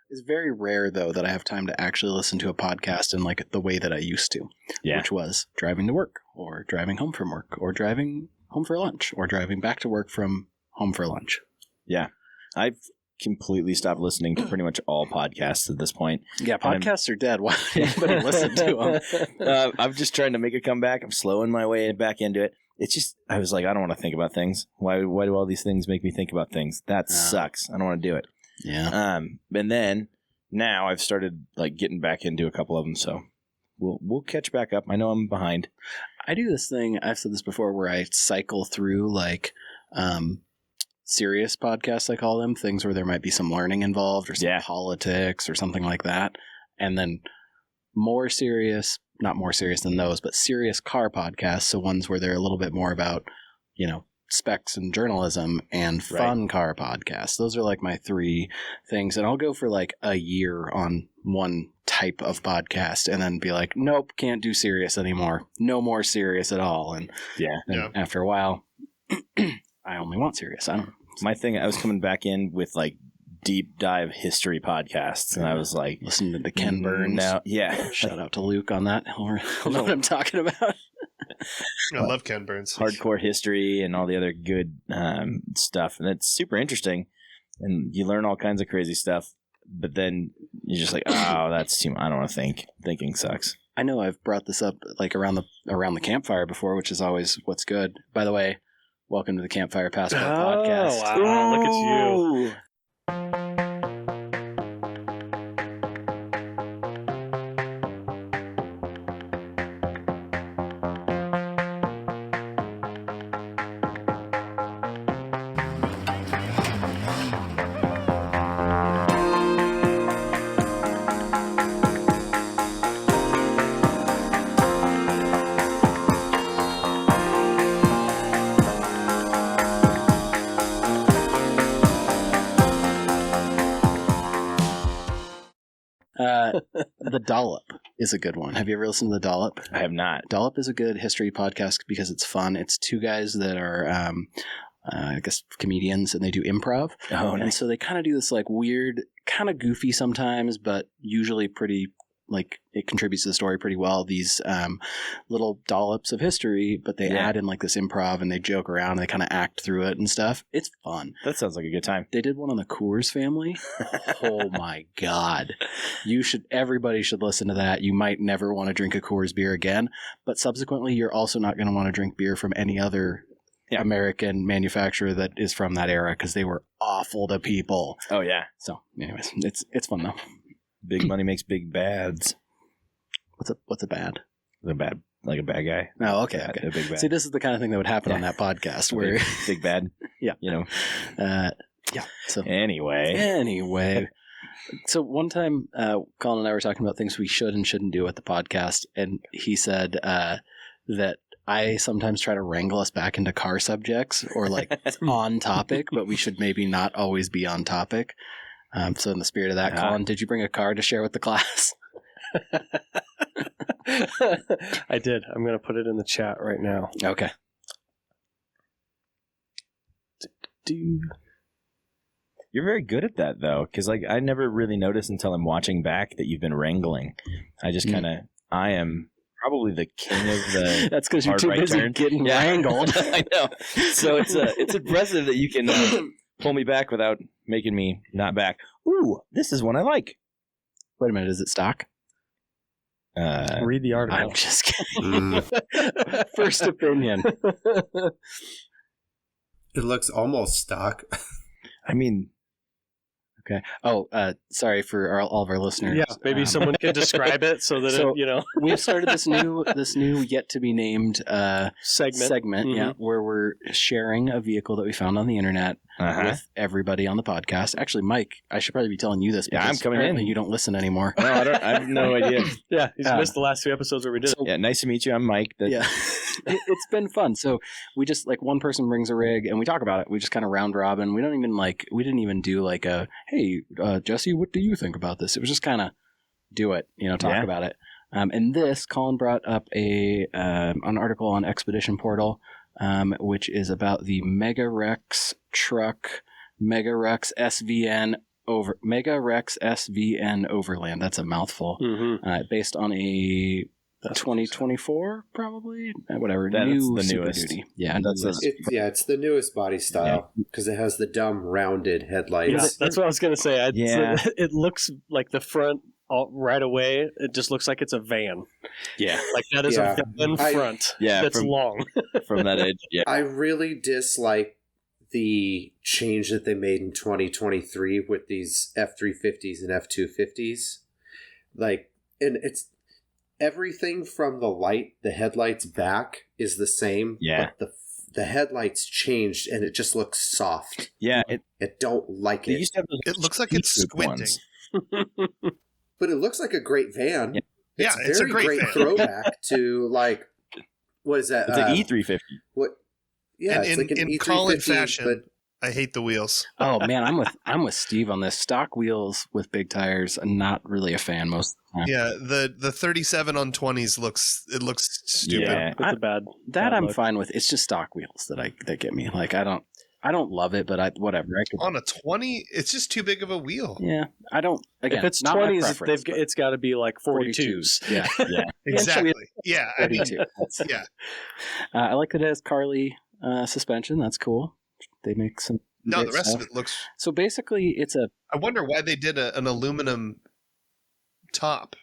It's very rare, though, that I have time to actually listen to a podcast in like the way that I used to, which was driving to work or driving home from work or driving home for lunch or driving back to work from home for lunch. Yeah. I've completely stopped listening to pretty much all podcasts at this point. Yeah, podcasts are dead. Why would anybody listen to them? I'm just trying to make a comeback. I'm slowing my way back into it. It's just, I was like, I don't want to think about things. Why do all these things make me think about things? That sucks. I don't want to do it. Yeah. And then now I've started like getting back into a couple of them, so we'll catch back up. I know I'm behind. I do this thing, I've said this before, where I cycle through like serious podcasts, I call them, things where there might be some learning involved or some politics or something like that. And then more serious, not more serious than those, but serious car podcasts. So ones where they're a little bit more about, specs and journalism, and fun car podcasts. Those are like my three things. And I'll go for like a year on one type of podcast and then be like, nope, can't do serious anymore. No more serious at all. And after a while, I only want serious. I don't know. My thing, I was coming back in with like deep dive history podcasts, and I was like listening to Ken Burns. Now, yeah. Shout out to Luke on that. He'll know what I'm talking about. I love Ken Burns. Hardcore history and all the other good stuff. And it's super interesting. And you learn all kinds of crazy stuff. But then you're just like, oh, that's too much. I don't want to think. Thinking sucks. I know I've brought this up like around the campfire before, which is always what's good. By the way, welcome to the Campfire Passport podcast. Wow. Look at you. The Dollop is a good one. Have you ever listened to The Dollop? I have not. Dollop is a good history podcast because it's fun. It's two guys that are, I guess, comedians, and they do improv. Oh, nice. And so they kind of do this like weird, kind of goofy sometimes, but usually pretty, like, it contributes to the story pretty well. These little dollops of history, but they add in like this improv, and they joke around, and they kind of act through it and stuff. It's fun. That sounds like a good time. They did one on the Coors family. Oh my God. Everybody should listen to that. You might never want to drink a Coors beer again, but subsequently you're also not going to want to drink beer from any other American manufacturer that is from that era, because they were awful to people. Oh yeah. So anyways, it's fun though. Big money makes big bads. What's a bad? A bad, like a bad guy. Oh, okay. A big bad. See, this is the kind of thing that would happen on that podcast where big bad. Yeah. Yeah. So anyway. So one time, Colin and I were talking about things we should and shouldn't do at the podcast, and he said that I sometimes try to wrangle us back into car subjects or like on topic, but we should maybe not always be on topic. So in the spirit of that, Colin, did you bring a car to share with the class? I did. I'm going to put it in the chat right now. Okay. You're very good at that, though, because like I never really noticed until I'm watching back that you've been wrangling. I just kind of, I am probably the king of the. That's because you're too busy getting wrangled. I know. So it's impressive that you can pull me back without making me not back. Ooh, this is one I like. Wait a minute, is it stock? Read the article. I'm just kidding. First opinion. It looks almost stock. I mean, okay. Oh, sorry for all of our listeners. Yeah, maybe someone can describe it so that we've started this new yet to be named segment, mm-hmm. where we're sharing a vehicle that we found on the internet with everybody on the podcast. Actually, Mike, I should probably be telling you this. Yeah, I'm coming in. You don't listen anymore. No, I have no idea. Yeah, he's missed the last 2 episodes where we did. Yeah, nice to meet you. I'm Mike. It's been fun. So we just like one person brings a rig and we talk about it. We just kind of round robin. We didn't even do like a, hey, Jesse, what do you think about this? It was just kind of do it, talk about it. And this, Colin brought up an article on Expedition Portal, which is about the MegaRexx truck, MegaRexx SVN MegaRexx SVN Overland. That's a mouthful. Based on a 2024, probably whatever. That's new the Super newest. Duty. Yeah, It's the newest body style because it has the dumb rounded headlights. Yeah, that's what I was gonna say. It looks like the front right away. It just looks like it's a van. Yeah, like that is a van front. That's long from that edge. Yeah, I really dislike the change that they made in 2023 with these F350s and F250s. Like, and it's everything from the headlights back is the same. Yeah. But the headlights changed and it just looks soft. Yeah. I don't like it. Used to have it looks like it's squinting. But it looks like a great van. Yeah, it's a great van. Throwback to like, what is that? It's an E350. What? Yeah, and it's like an in E350, Colin fashion, but I hate the wheels. Oh man, I'm with Steve on this. Stock wheels with big tires. I'm not really a fan most of the time. Yeah, the 37 on 20s looks stupid. Yeah, it's a bad. I'm look. fine with. It's just stock wheels that get me. Like I don't love it, but whatever. On a 20, it's just too big of a wheel. Yeah, I don't. Again, if it's not my 20s, preference, it's got to be like 42s. Yeah, Exactly. Yeah, I mean, 42. yeah. I like that it has Carly suspension. That's cool. They make some. No, great the rest stuff. of it looks. So basically, it's a. I wonder why they did an aluminum top.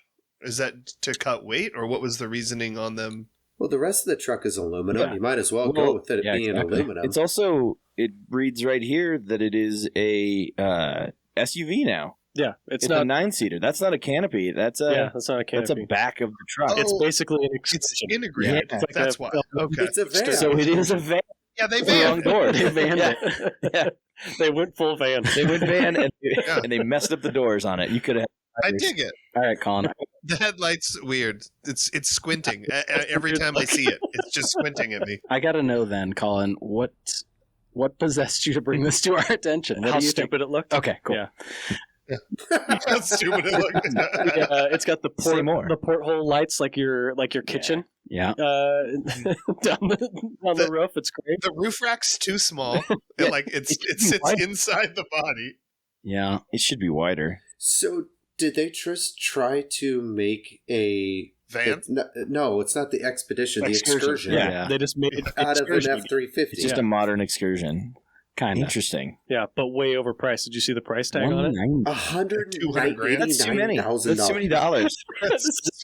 Is that to cut weight, or what was the reasoning on them? well, the rest of the truck is aluminum. Yeah. You might as well go with it being exactly. aluminum. It's also, it reads right here that it is a SUV now. Yeah, It's not a 9-seater. That's not a canopy. That's that's not a canopy. that's a back of the truck. Oh, It's basically an It's Excursion. integrated. Yeah. It's like That's a- why. Okay. It's a van. So it is a van. Yeah, they Wrong van. door. They vanned Yeah. it. Yeah. They went full van. They went van and, Yeah. and they messed up the doors on it. You could have. I dig it. All right, Colin. The headlight's weird. It's squinting every time I see it. It's just squinting at me. I got to know then, Colin. What possessed you to bring this to our attention? What How do you stupid it looked. think? Okay, cool. Yeah. How stupid it looked. It's got the Say more. porthole lights like your kitchen Yeah. down the roof. It's great. The roof rack's too small. It sits inside the body. Yeah. It should be wider. So did they just try to make a Van? No, it's not the Expedition. The Excursion. Yeah. They just made it Out of an Excursion. F350. It's just a modern Excursion. Kind of. Interesting. Yeah, but way overpriced. Did you see the price tag on it? $100,000. That's too many. That's too many dollars. It's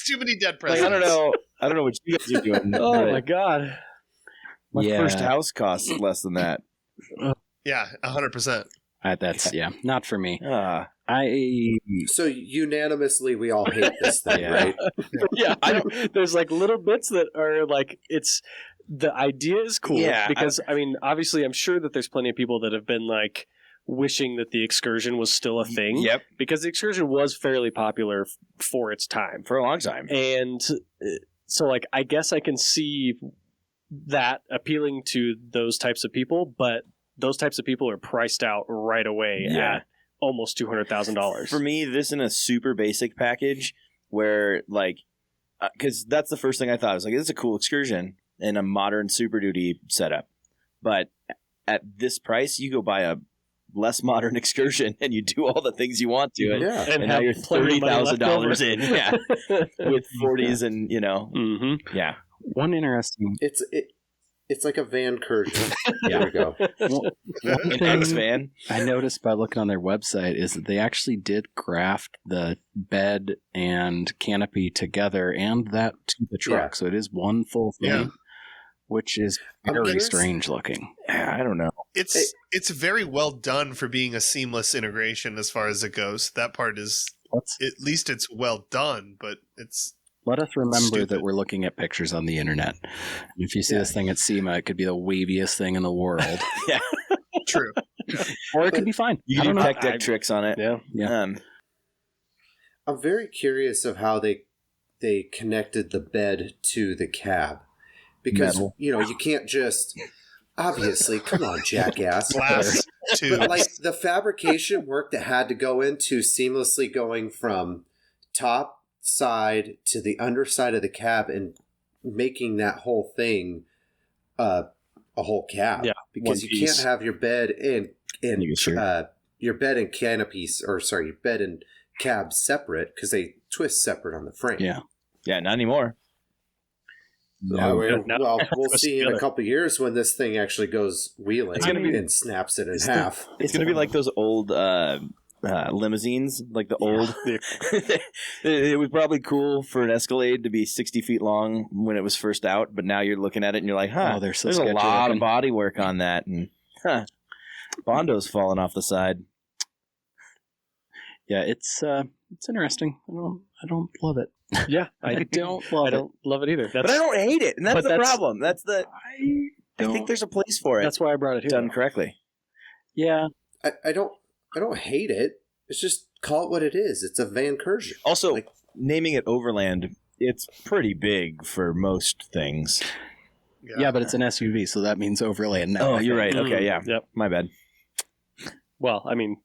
too many dead Like, presents. I don't know what you guys are doing. Oh but my god! my Yeah. first house costs less than that. Yeah, 100%. That's not for me. Ah. So unanimously, we all hate this thing, Yeah. right? Yeah, there's like little bits that are like the idea is cool. Yeah, because I mean, obviously, I'm sure that there's plenty of people that have been like wishing that the Excursion was still a thing. Yep. Because the Excursion was fairly popular for its time. For a long time. And so, like, I guess I can see that appealing to those types of people, but those types of people are priced out right away at almost $200,000. For me, this in a super basic package where, like, because that's the first thing I thought. I was like, this is a cool Excursion in a modern Super Duty setup. But at this price, you go buy a less modern Excursion and you do all the things you want to it. Yeah. And now have you're plenty of money left $30,000 over. in. Yeah. With 40s and, Mm-hmm. yeah. One interesting. It's like a van Cursion. Yeah. There we go. One An X van. I noticed by looking on their website is that they actually did graft the bed and canopy together and that to the truck. Yeah. So it is one full thing, Yeah. which is I'm very curious- strange looking. I don't know. It's very well done for being a seamless integration as far as it goes. That part is, at least it's well done, but it's... Let us remember Stupid. that we're looking at pictures on the internet. If you see this thing at SEMA, it could be the waviest thing in the world. True. Or it could be fine. You I can don't do know. tech deck tricks on it. Yeah. Yeah. I'm very curious of how they connected the bed to the cab. Because, Metal. you can't just... Obviously, come on, jackass. Glass tubes. But, like, the fabrication work that had to go into seamlessly going from top side to the underside of the cab and making that whole thing a whole cab. Yeah, because one you piece. can't have your bed and Sure. your bed and canopies, or sorry, your bed and cab separate because they twist separate on the frame. Yeah. Yeah, not anymore. Well, we'll see in a together. couple of years when this thing actually goes wheeling and snaps it in half. It's going to be like those old limousines, like the old. It was probably cool for an Escalade to be 60 feet long when it was first out, but now you're looking at it and you're like, huh, there's a lot of body work on that, and Bondo's falling off the side. Yeah, it's interesting. I don't love it. Yeah, I don't love I it. don't love it either. But I don't hate it, and that's the problem. That's the. I think there's a place for it. That's why I brought it here. Done correctly. Yeah. I don't hate it. It's just call it what it is. It's a Van Cursion. Also, naming it Overland, it's pretty big for most things. Yeah, but it's an SUV, so that means Overland now. Oh, you're right. Okay, yeah. Yep. My bad. Well, I mean,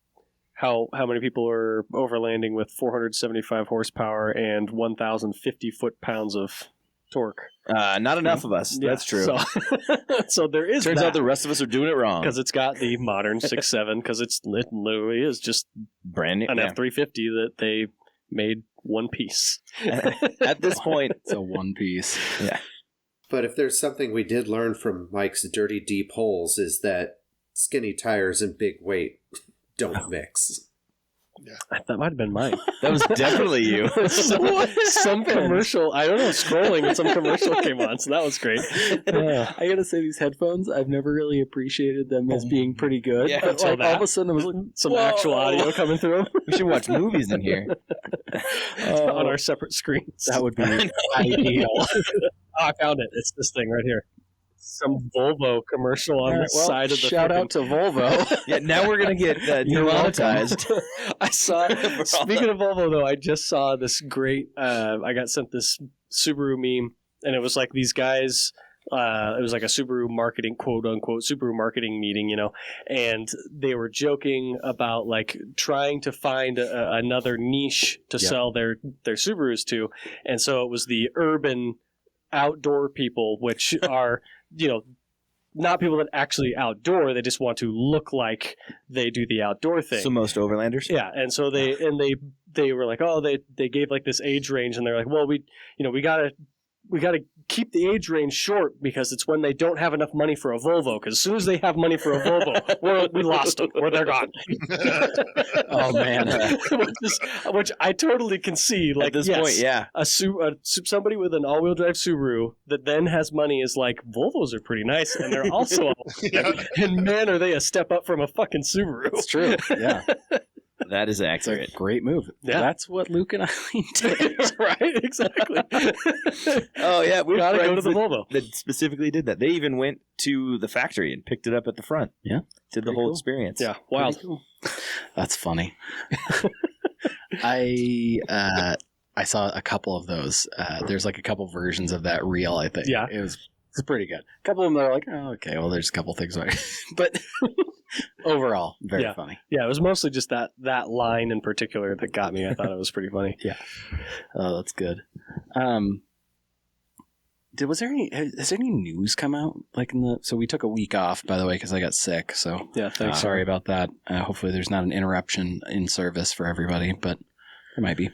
how many people are overlanding with 475 horsepower and 1,050 foot-pounds of torque? Not enough of us. Yeah, That's true. So there is. Turns out the rest of us are doing it wrong. because it's got the modern 6.7 because it literally is just Brand new. an Yeah. F350 that they made one piece. At this point, It's a one piece. yeah. But if there's something we did learn from Mike's dirty deep holes is that skinny tires and big weight don't mix. That might have been mine. That was definitely you. some commercial, I don't know, scrolling and some commercial came on, so that was great. I gotta say, these headphones, I've never really appreciated them as being pretty good. Yeah, but until like, all of a sudden, I was like, Some whoa. actual audio coming through We should watch movies in here. on our separate screens. That would be ideal. Oh, I found it. It's this thing right here. Some Volvo commercial on the side of the shout out to Volvo. Yeah, now we're gonna get demonetized. I saw. Speaking of Volvo, though, I just saw this great. I got sent this Subaru meme, and it was like these guys. It was like a Subaru marketing, quote unquote, Subaru marketing meeting, and they were joking about like trying to find another niche to sell their Subarus to, and so it was the urban outdoor people, which are not people that actually outdoor. They just want to look like they do the outdoor thing. So most Overlanders. Yeah, and so they were like, oh, they gave like this age range, and they're like, well, we gotta keep the age range short because it's when they don't have enough money for a Volvo. Because as soon as they have money for a Volvo, we lost them, or they're gone. Oh man, which I totally can see. Like At this point, yeah. Somebody with an all-wheel drive Subaru that then has money is like, Volvos are pretty nice, and they're also and man, are they a step up from a fucking Subaru. it's true. Yeah, That is it's a accurate. great move. Yeah. That's what Luke and I did. Right? Exactly. Oh yeah, we Gotta go to the Volvo. that specifically did that. They even went to the factory and picked it up at the front. Yeah, Did the Pretty whole cool. experience. Yeah, wild. Pretty cool. That's funny. I saw a couple of those. There's like a couple versions of that reel. I think. Yeah. it's pretty good. A couple of them are like, oh, okay, well, there's a couple things, but overall, very funny. Yeah, it was mostly just that line in particular that got me. I thought it was pretty funny. Oh, that's good. Has any news come out so we took a week off, by the way, because I got sick, so Yeah, thanks. sorry about that. Hopefully there's not an interruption in service for everybody, but there might be.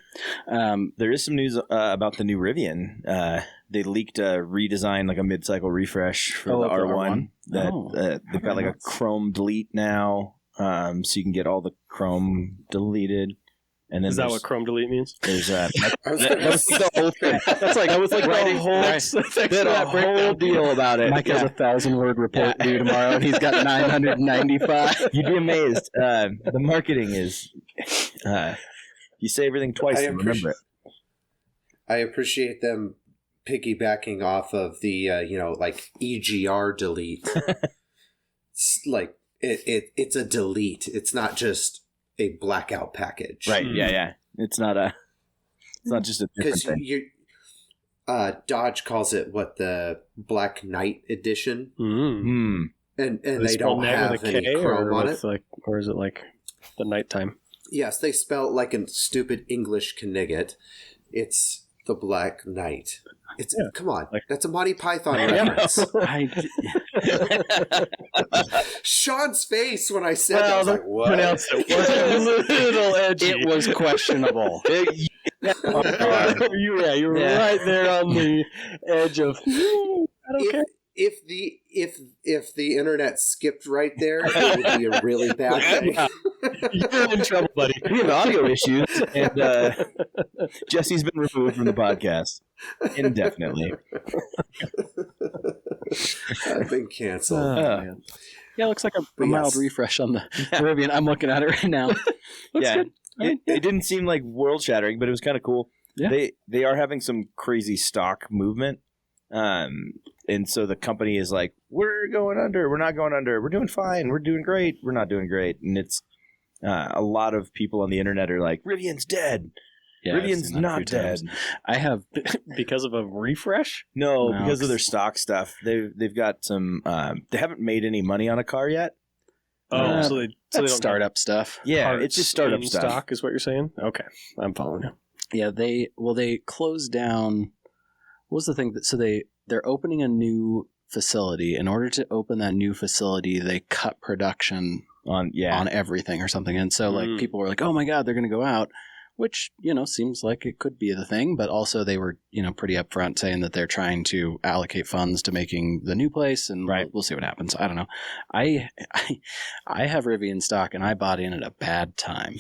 There is some news about the new Rivian. They leaked a redesign, like a mid-cycle refresh for the the R1. R1? That they've got like a chrome delete now, so you can get all the chrome deleted. And then Is that what Chrome Delete means? there's I was gonna that's the whole thing. That's like I was like Writing- the whole, right. thanks They for had a that whole breakdown. deal about it. Mike has Yeah. a 1,000-word report due tomorrow, and he's got 995. You'd be amazed. The marketing is you say everything twice and remember it. I appreciate them piggybacking off of the like EGR delete. It's like it's a delete. It's not just a blackout package, Right? Yeah. It's not just a different Because thing. you Dodge calls it the Black Knight edition, Mm. and They they spell don't night have with a any K chrome on with it. like, or is it like the nighttime? Yes, they spell it like a stupid English Knigget. It's the Black Knight. It's come on, Like- that's a Monty Python reference. I, Sean's face when I said that, I was like, what? Pronounce it was a little edgy. it was questionable. You were right there on the edge of. I don't care. If the internet skipped right there, it would be a really bad thing. You're in trouble, buddy. We have audio issues, and Jesse's been removed from the podcast indefinitely. I've been canceled. Man. Yeah, it looks like a But mild yes. refresh on the Caribbean. I'm looking at it right now. Yeah, good. it didn't seem like world shattering, but it was kind of cool. Yeah. They are having some crazy stock movement. And so the company is like, we're going under. We're not going under. We're doing fine. We're doing great. We're not doing great. And it's a lot of people on the internet are like, Rivian's dead. Yeah, I've Rivian's seen that a not few dead. times. I have Because of a refresh? No, No, because of their 'cause- stock stuff. They've got some. They haven't made any money on a car yet. Oh, so they that's don't startup stuff. Yeah, have it's just startup in stuff. stock, is what you're saying? Okay, I'm following you. Yeah, they closed down. What was the thing that they're opening a new facility. In order to open that new facility, they cut production On on everything or something. And so like Mm. people were like, "Oh my god, they're going to go out," which, seems like it could be the thing, but also they were, pretty upfront saying that they're trying to allocate funds to making the new place, and Right. we'll see what happens. I don't know. I have Rivian stock, and I bought in at a bad time,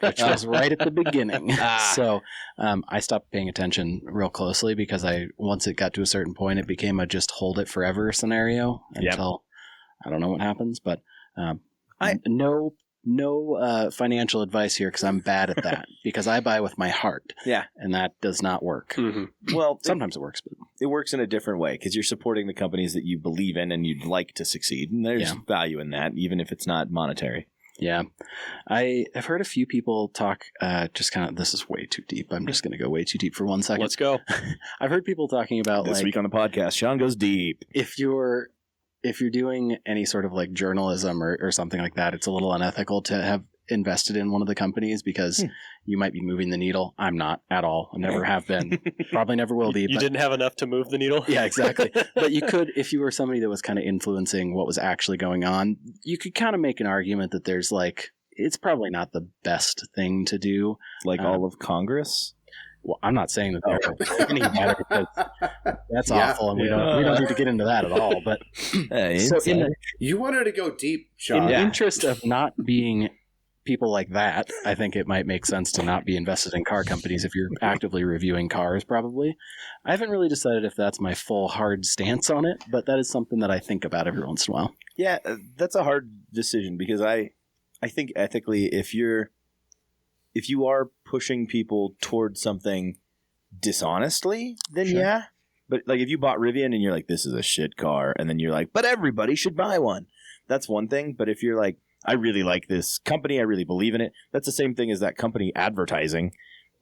which was right at the beginning. So I stopped paying attention real closely because once it got to a certain point, it became a just hold it forever scenario until I don't know what happens, but no financial advice here because I'm bad at that because I buy with my heart. Yeah. And that does not work. Mm-hmm. Well, Sometimes it works, but it works in a different way because you're supporting the companies that you believe in and you'd like to succeed. And there's value in that, even if it's not monetary. yeah. I have heard a few people talk, just kind of, this is way too deep. I'm just going to go way too deep for 1 second. Let's go. I've heard people talking about This like, week on the podcast, Sean goes deep. if you're doing any sort of like journalism or something like that, it's a little unethical to have invested in one of the companies because you might be moving the needle. I'm not at all. I never have been. Probably never will be. You but- didn't have enough to move the needle? Yeah, exactly. But you could, if you were somebody that was kind of influencing what was actually going on, you could kind of make an argument that there's like, it's probably not the best thing to do. Like all of Congress. Well, I'm not saying that they're any better because that's Yeah. awful, and we don't need to get into that at all. But so You wanted to go deep, in Sean. the interest of not being people like that, I think it might make sense to not be invested in car companies if you're actively reviewing cars, probably. I haven't really decided if that's my full hard stance on it, but that is something that I think about every once in a while. Yeah, that's a hard decision because I think ethically, if you are pushing people towards something dishonestly, then Sure. yeah. But like if you bought Rivian and you're like, this is a shit car, and then you're like, but everybody should buy one. That's one thing. But if you're like, I really like this company, I really believe in it, that's the same thing as that company advertising.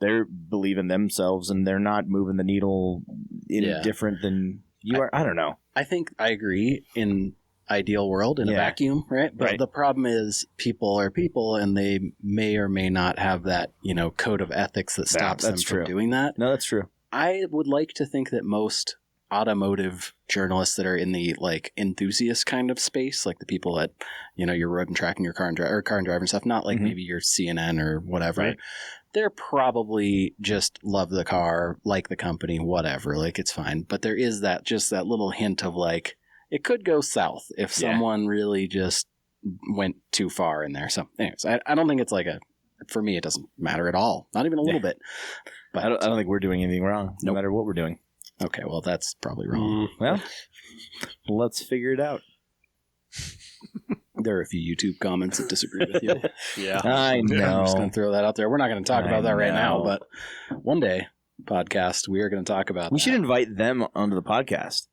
They're believing themselves and they're not moving the needle any different than you are. I don't know. I think I agree in ideal world in a vacuum, right? But the problem is people are people and they may or may not have that, code of ethics that stops them from doing that. No, that's true. I would like to think that most automotive journalists that are in the like enthusiast kind of space, like the people that, you're road and tracking your car and driving stuff, not like maybe your CNN or whatever. Right. They're probably just love the car, like the company, whatever, like it's fine. But there is that little hint of like, it could go south if someone really just went too far in there. So anyways, I don't think it's like for me, it doesn't matter at all. Not even a little bit. But I don't think we're doing anything wrong, no matter what we're doing. Okay, well, that's probably wrong. Well, let's figure it out. There are a few YouTube comments that disagree with you. Yeah. I know. I'm just going to throw that out there. We're not going to talk about that right now, know. but one day, podcast, we are going to talk about We that. should invite them onto the podcast.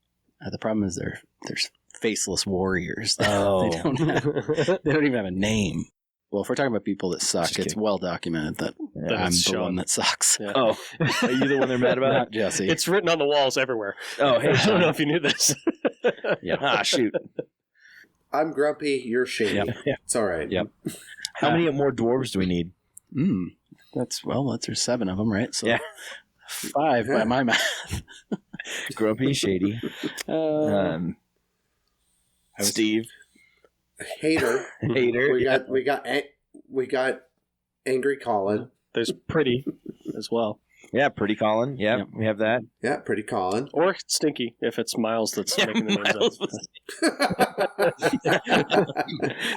The problem is there's faceless warriors. Oh. they don't even have a name. Well, if we're talking about people that suck, Just it's kidding. well documented that I'm it's the Sean. one that sucks. Yeah. Oh, are you the one they're mad about? Not Jesse. It's written on the walls everywhere. Oh, hey, I don't Sean. know if you knew this. Yeah. Ah, shoot. I'm grumpy. You're shady. Yep. It's all right. Yep. How many more dwarves do we need? There's 7 of them, right? So Yeah. 5 by my math. Grumpy, Shady, Steve, Hater. We got Angry Colin. There's Pretty as well. Yeah, Pretty Colin. Yeah, we have that. Yeah, Pretty Colin. Or Stinky, if it's Miles that's making the names up.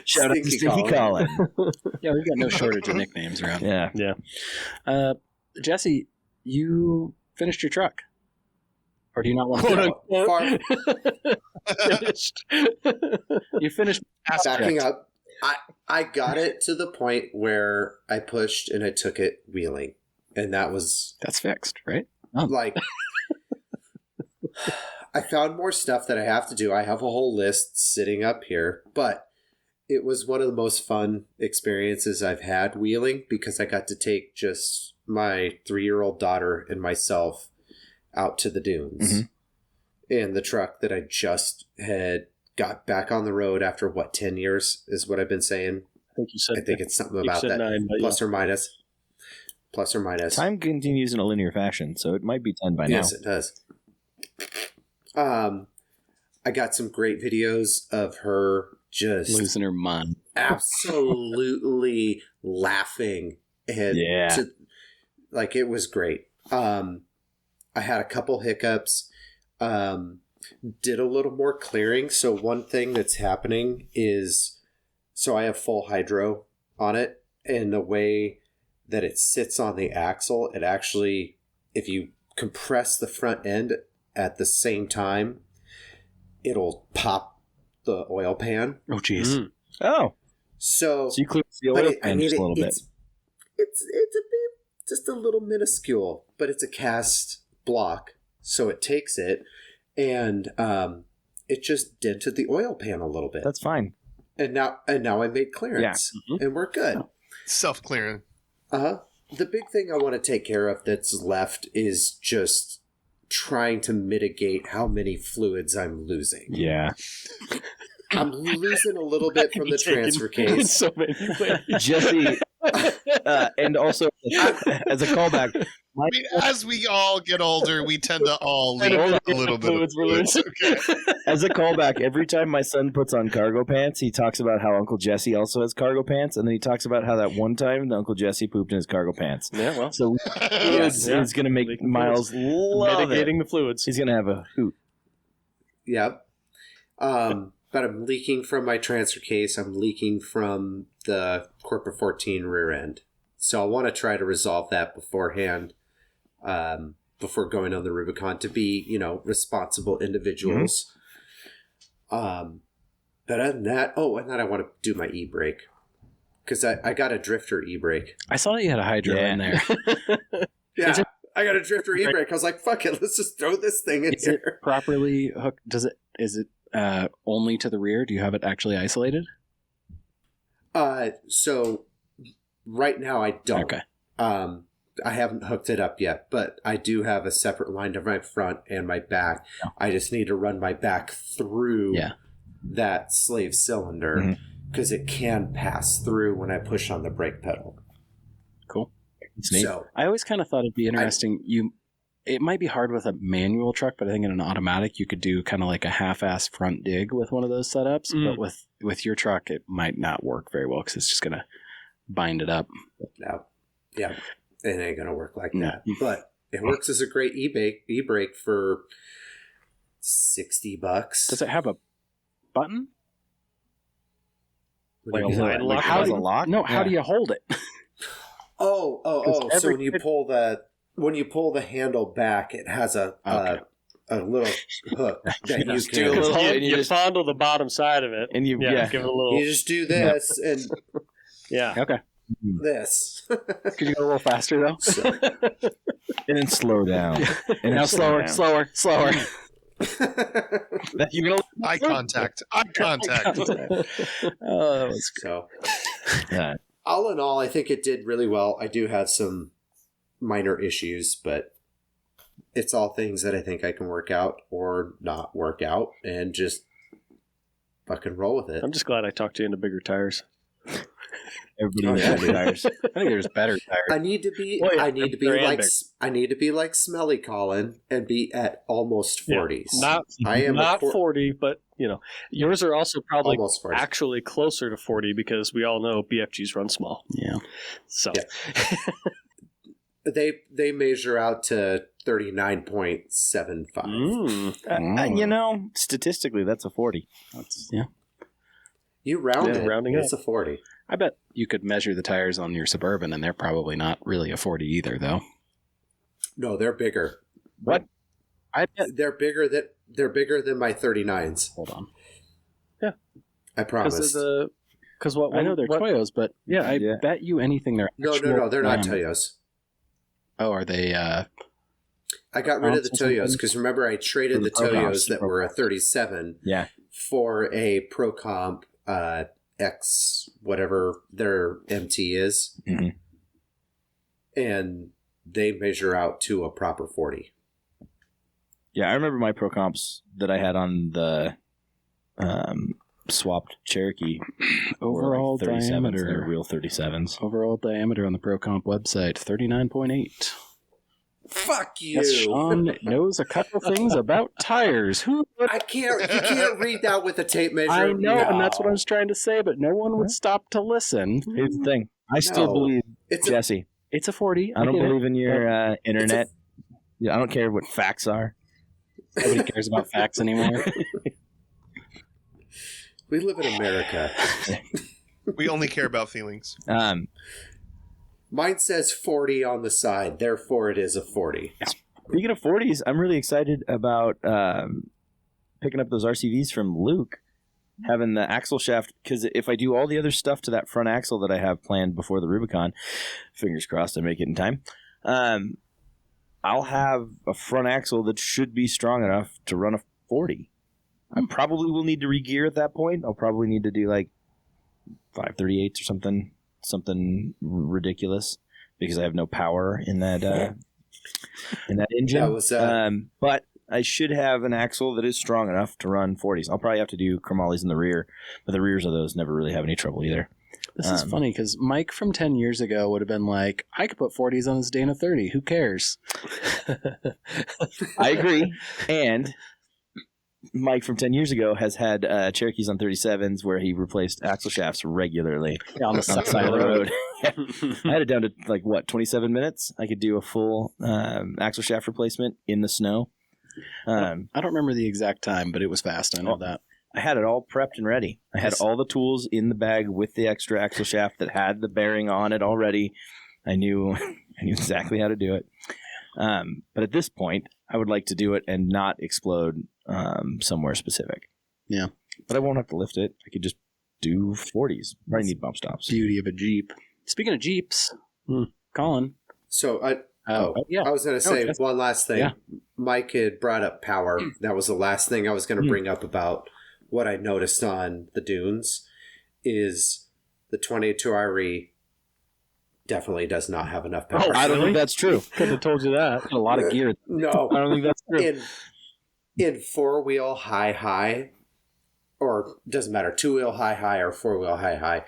Shout out to Stinky Colin. Yeah, we've got no shortage of nicknames around. Yeah. Jesse, you finished your truck. Or do you not want to Finished. You finished backing up. I got it to the point where I pushed and I took it wheeling. And that's fixed, right? Like, I found more stuff that I have to do. I have a whole list sitting up here, but it was one of the most fun experiences I've had wheeling because I got to take just my 3-year-old daughter and myself out to the dunes in the truck that I just had got back on the road after 10 years is what I've been saying. I think it's something about that. 9, plus or minus. Plus or minus. Time continues in a linear fashion, so it might be 10 by now. Yes, it does. I got some great videos of her just losing her mind, absolutely laughing, and it was great. I had a couple hiccups. Did a little more clearing. So one thing that's happening is, I have full hydro on it, and the way that it sits on the axle, it actually, if you compress the front end at the same time, it'll pop the oil pan. Oh, jeez. Oh. So you clear the oil pan just a little bit. It's a bit, just a little minuscule, but it's a cast block. So it takes it, and it just dented the oil pan a little bit. That's fine. And now I made clearance, and we're good. Self-clearing. The big thing I want to take care of that's left is just trying to mitigate how many fluids I'm losing. Yeah. I'm losing a little bit from the transfer case. So many ways. Jesse, and also as a callback, as we all get older, we tend to all leave a little bit of fluids. Okay. As a callback, every time my son puts on cargo pants, he talks about how Uncle Jesse also has cargo pants, and then he talks about how that one time the Uncle Jesse pooped in his cargo pants. Yeah, well. So it's going to make Miles love mitigating it. the fluids. He's going to have a hoot. Yep. But I'm leaking from my transfer case. I'm leaking from the Corporate 14 rear end. So I want to try to resolve that beforehand, before going on the Rubicon to be, responsible individuals. But other than that, and then I want to do my e-brake. Because I got a drifter e-brake. I saw that you had a hydro in there. Yeah, I got a drifter e-brake. I was like, fuck it, let's just throw this thing in here. Is it properly hooked? Is it only to the rear? Do you have it actually isolated? So right now I don't. Okay. I haven't hooked it up yet, but I do have a separate line to my front and my back. Yeah. I just need to run my back through that slave cylinder because it can pass through when I push on the brake pedal. Cool. So I always kind of thought it'd be interesting. It might be hard with a manual truck, but I think in an automatic you could do kind of like a half-ass front dig with one of those setups. But with your truck, it might not work very well because it's just going to bind it up. No. Yeah. It ain't going to work like that. But it works as a great e-brake for $60. Does it have a button? Like a lock? How do you hold it? So when you pull the handle back, it has a little hook that you fondle the bottom side of it, and give it a little. You just do this and okay. This. Could you go a little faster though? And then slow down. And now slower. You're gonna eye contact. Oh, that was so. All in all, I think it did really well. I do have some minor issues, but it's all things that I think I can work out or not work out, and just fucking roll with it. I'm just glad I talked you into bigger tires. Everybody needs better tires. I think there's better tires. I need to be. Well, yeah, I need to be they're like. big. I need to be like Smelly Colin and be at almost 40s. I am not 40, but yours are also probably almost 40s. actually closer to 40 because we all know BFGs run small. Yeah. So They measure out to 39.75. Statistically, that's a 40. Yeah. You round it. rounding It's a 40. I bet you could measure the tires on your Suburban, and they're probably not really a 40 either, though. No, they're bigger. What? I bet. They're bigger than my 39s. Hold on. Yeah. I promise. Because what I know they're Toyos, but I Yeah. bet you anything they're No, they're not Toyos. Oh, are they? I got rid of the Toyos because remember I traded the Toyos that were a 37 for a Pro Comp X, whatever their MT is. Mm-hmm. And they measure out to a proper 40. Yeah, I remember my Pro Comps that I had on the swapped Cherokee. Overall were like 37s. diameter. They're real 37s. Overall diameter on the Pro Comp website, 39.8. Fuck you. Yes, Sean knows a couple things about tires. Who? You can't read that with a tape measure. I know, No. and that's what I was trying to say, but no one would stop to listen. Here's the thing. I still No. believe, It's Jesse, It's a 40. I don't get it. believe in your internet. I don't care what facts are. Nobody cares about facts anymore. We live in America. We only care about feelings. Mine says 40 on the side, therefore it is a 40. Speaking of 40s, I'm really excited about picking up those RCVs from Luke, having the axle shaft, because if I do all the other stuff to that front axle that I have planned before the Rubicon, fingers crossed I make it in time, I'll have a front axle that should be strong enough to run a 40. I probably will need to regear at that point. I'll probably need to do like 538s or something ridiculous because I have no power in that engine. That was, but I should have an axle that is strong enough to run 40s. I'll probably have to do chromoly's in the rear, but the rears of those never really have any trouble either. This is funny because Mike from 10 years ago would have been like, I could put 40s on this Dana 30. Who cares? I agree. And Mike from 10 years ago has had Cherokees on 37s where he replaced axle shafts regularly On the side of the road. I had it down to 27 minutes. I could do a full axle shaft replacement in the snow. I don't remember the exact time, but it was fast. I know that. I had it all prepped and ready. I had all the tools in the bag with the extra axle shaft that had the bearing on it already. I knew exactly how to do it. But at this point, I would like to do it and not explode somewhere specific. Yeah. But I won't have to lift it. I could just do 40s. Probably need bump stops. Beauty of a Jeep. Speaking of Jeeps, Colin. So I yeah. was going to say one last thing. Yeah. Mike had brought up power. That was the last thing I was going to bring up about what I noticed on the dunes is the 22RE definitely does not have enough power. I don't think that's true. Couldn't have told you that. A lot of gear. No. I don't think that's true. In four-wheel high, or doesn't matter, two-wheel high, or four-wheel high,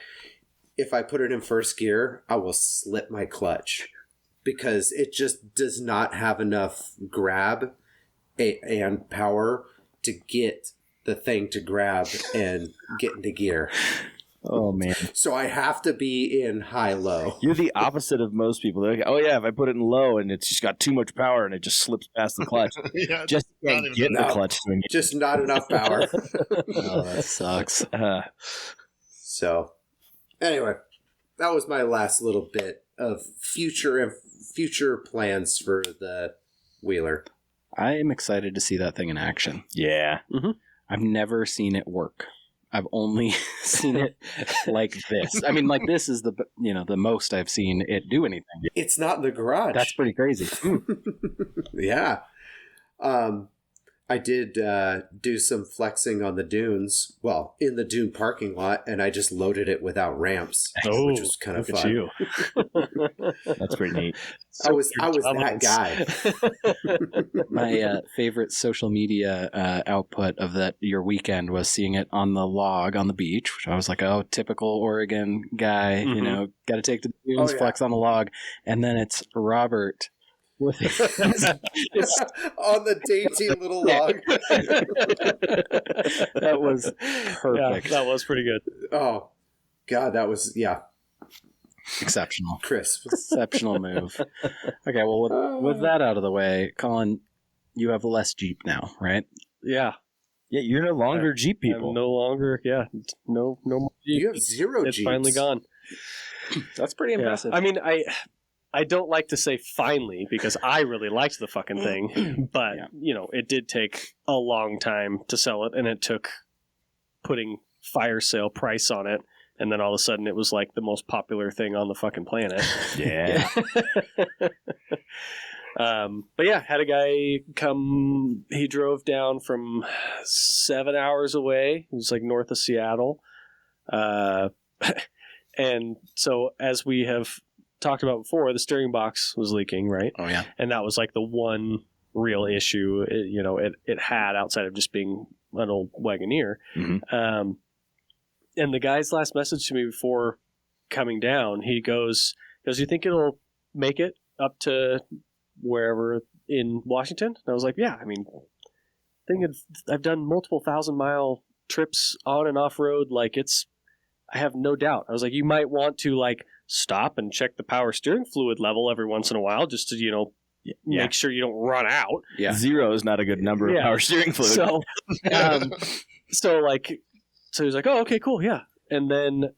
if I put it in first gear, I will slip my clutch because it just does not have enough grab and power to get the thing to grab and get into gear. Oh, man. So I have to be in high-low. You're the opposite of most people. They're like, oh, yeah, if I put it in low and it's just got too much power and it just slips past the clutch. Yeah, Just can't not get enough. the clutch. Just not enough power. Oh, that sucks. So, anyway, that was my last little bit of future plans for the Wheeler. I am excited to see that thing in action. Yeah. I've never seen it work. I've only seen it like this. I mean, like this is the most I've seen it do anything. It's not in the garage. That's pretty crazy. Yeah. I did do some flexing on the dunes. Well, in the dune parking lot, and I just loaded it without ramps, which was kind of fun. You. That's pretty neat. I was that guy. My favorite social media output of your weekend was seeing it on the log on the beach, which I was like, oh, typical Oregon guy, you know, got to take the dunes, flex on the log. And then it's Robert with it's on the dainty little log. That was perfect. Yeah, that was pretty good. Oh, God, that was, exceptional. Crisp. Exceptional move. Okay, well, with that out of the way, Colin, you have less Jeep now, right? Yeah. Yeah, you're no longer Jeep people. I'm no longer, no more Jeep. You have zero It's Jeeps. finally gone. That's pretty impressive. I mean, I don't like to say finally because I really liked the fucking thing, but you know, it did take a long time to sell it, and it took putting fire sale price on it, and then all of a sudden it was like the most popular thing on the fucking planet. Yeah. But yeah, had a guy come. He drove down from 7 hours away. It was like north of Seattle, and so as we have talked about before, the steering box was leaking, right? Oh yeah, and that was like the one real issue it had outside of just being an old Wagoneer. Mm-hmm. And the guy's last message to me before coming down, he goes, "You think it'll make it up to wherever in Washington?" And I was like, "Yeah, I mean, I've done multiple 1,000-mile trips on and off road. Like I have no doubt." I was like, "You might want to like stop and check the power steering fluid level every once in a while just to, make sure you don't run out." Yeah. 0 is not a good number of power steering fluid. So he was like, "Oh, okay, cool, yeah." And then,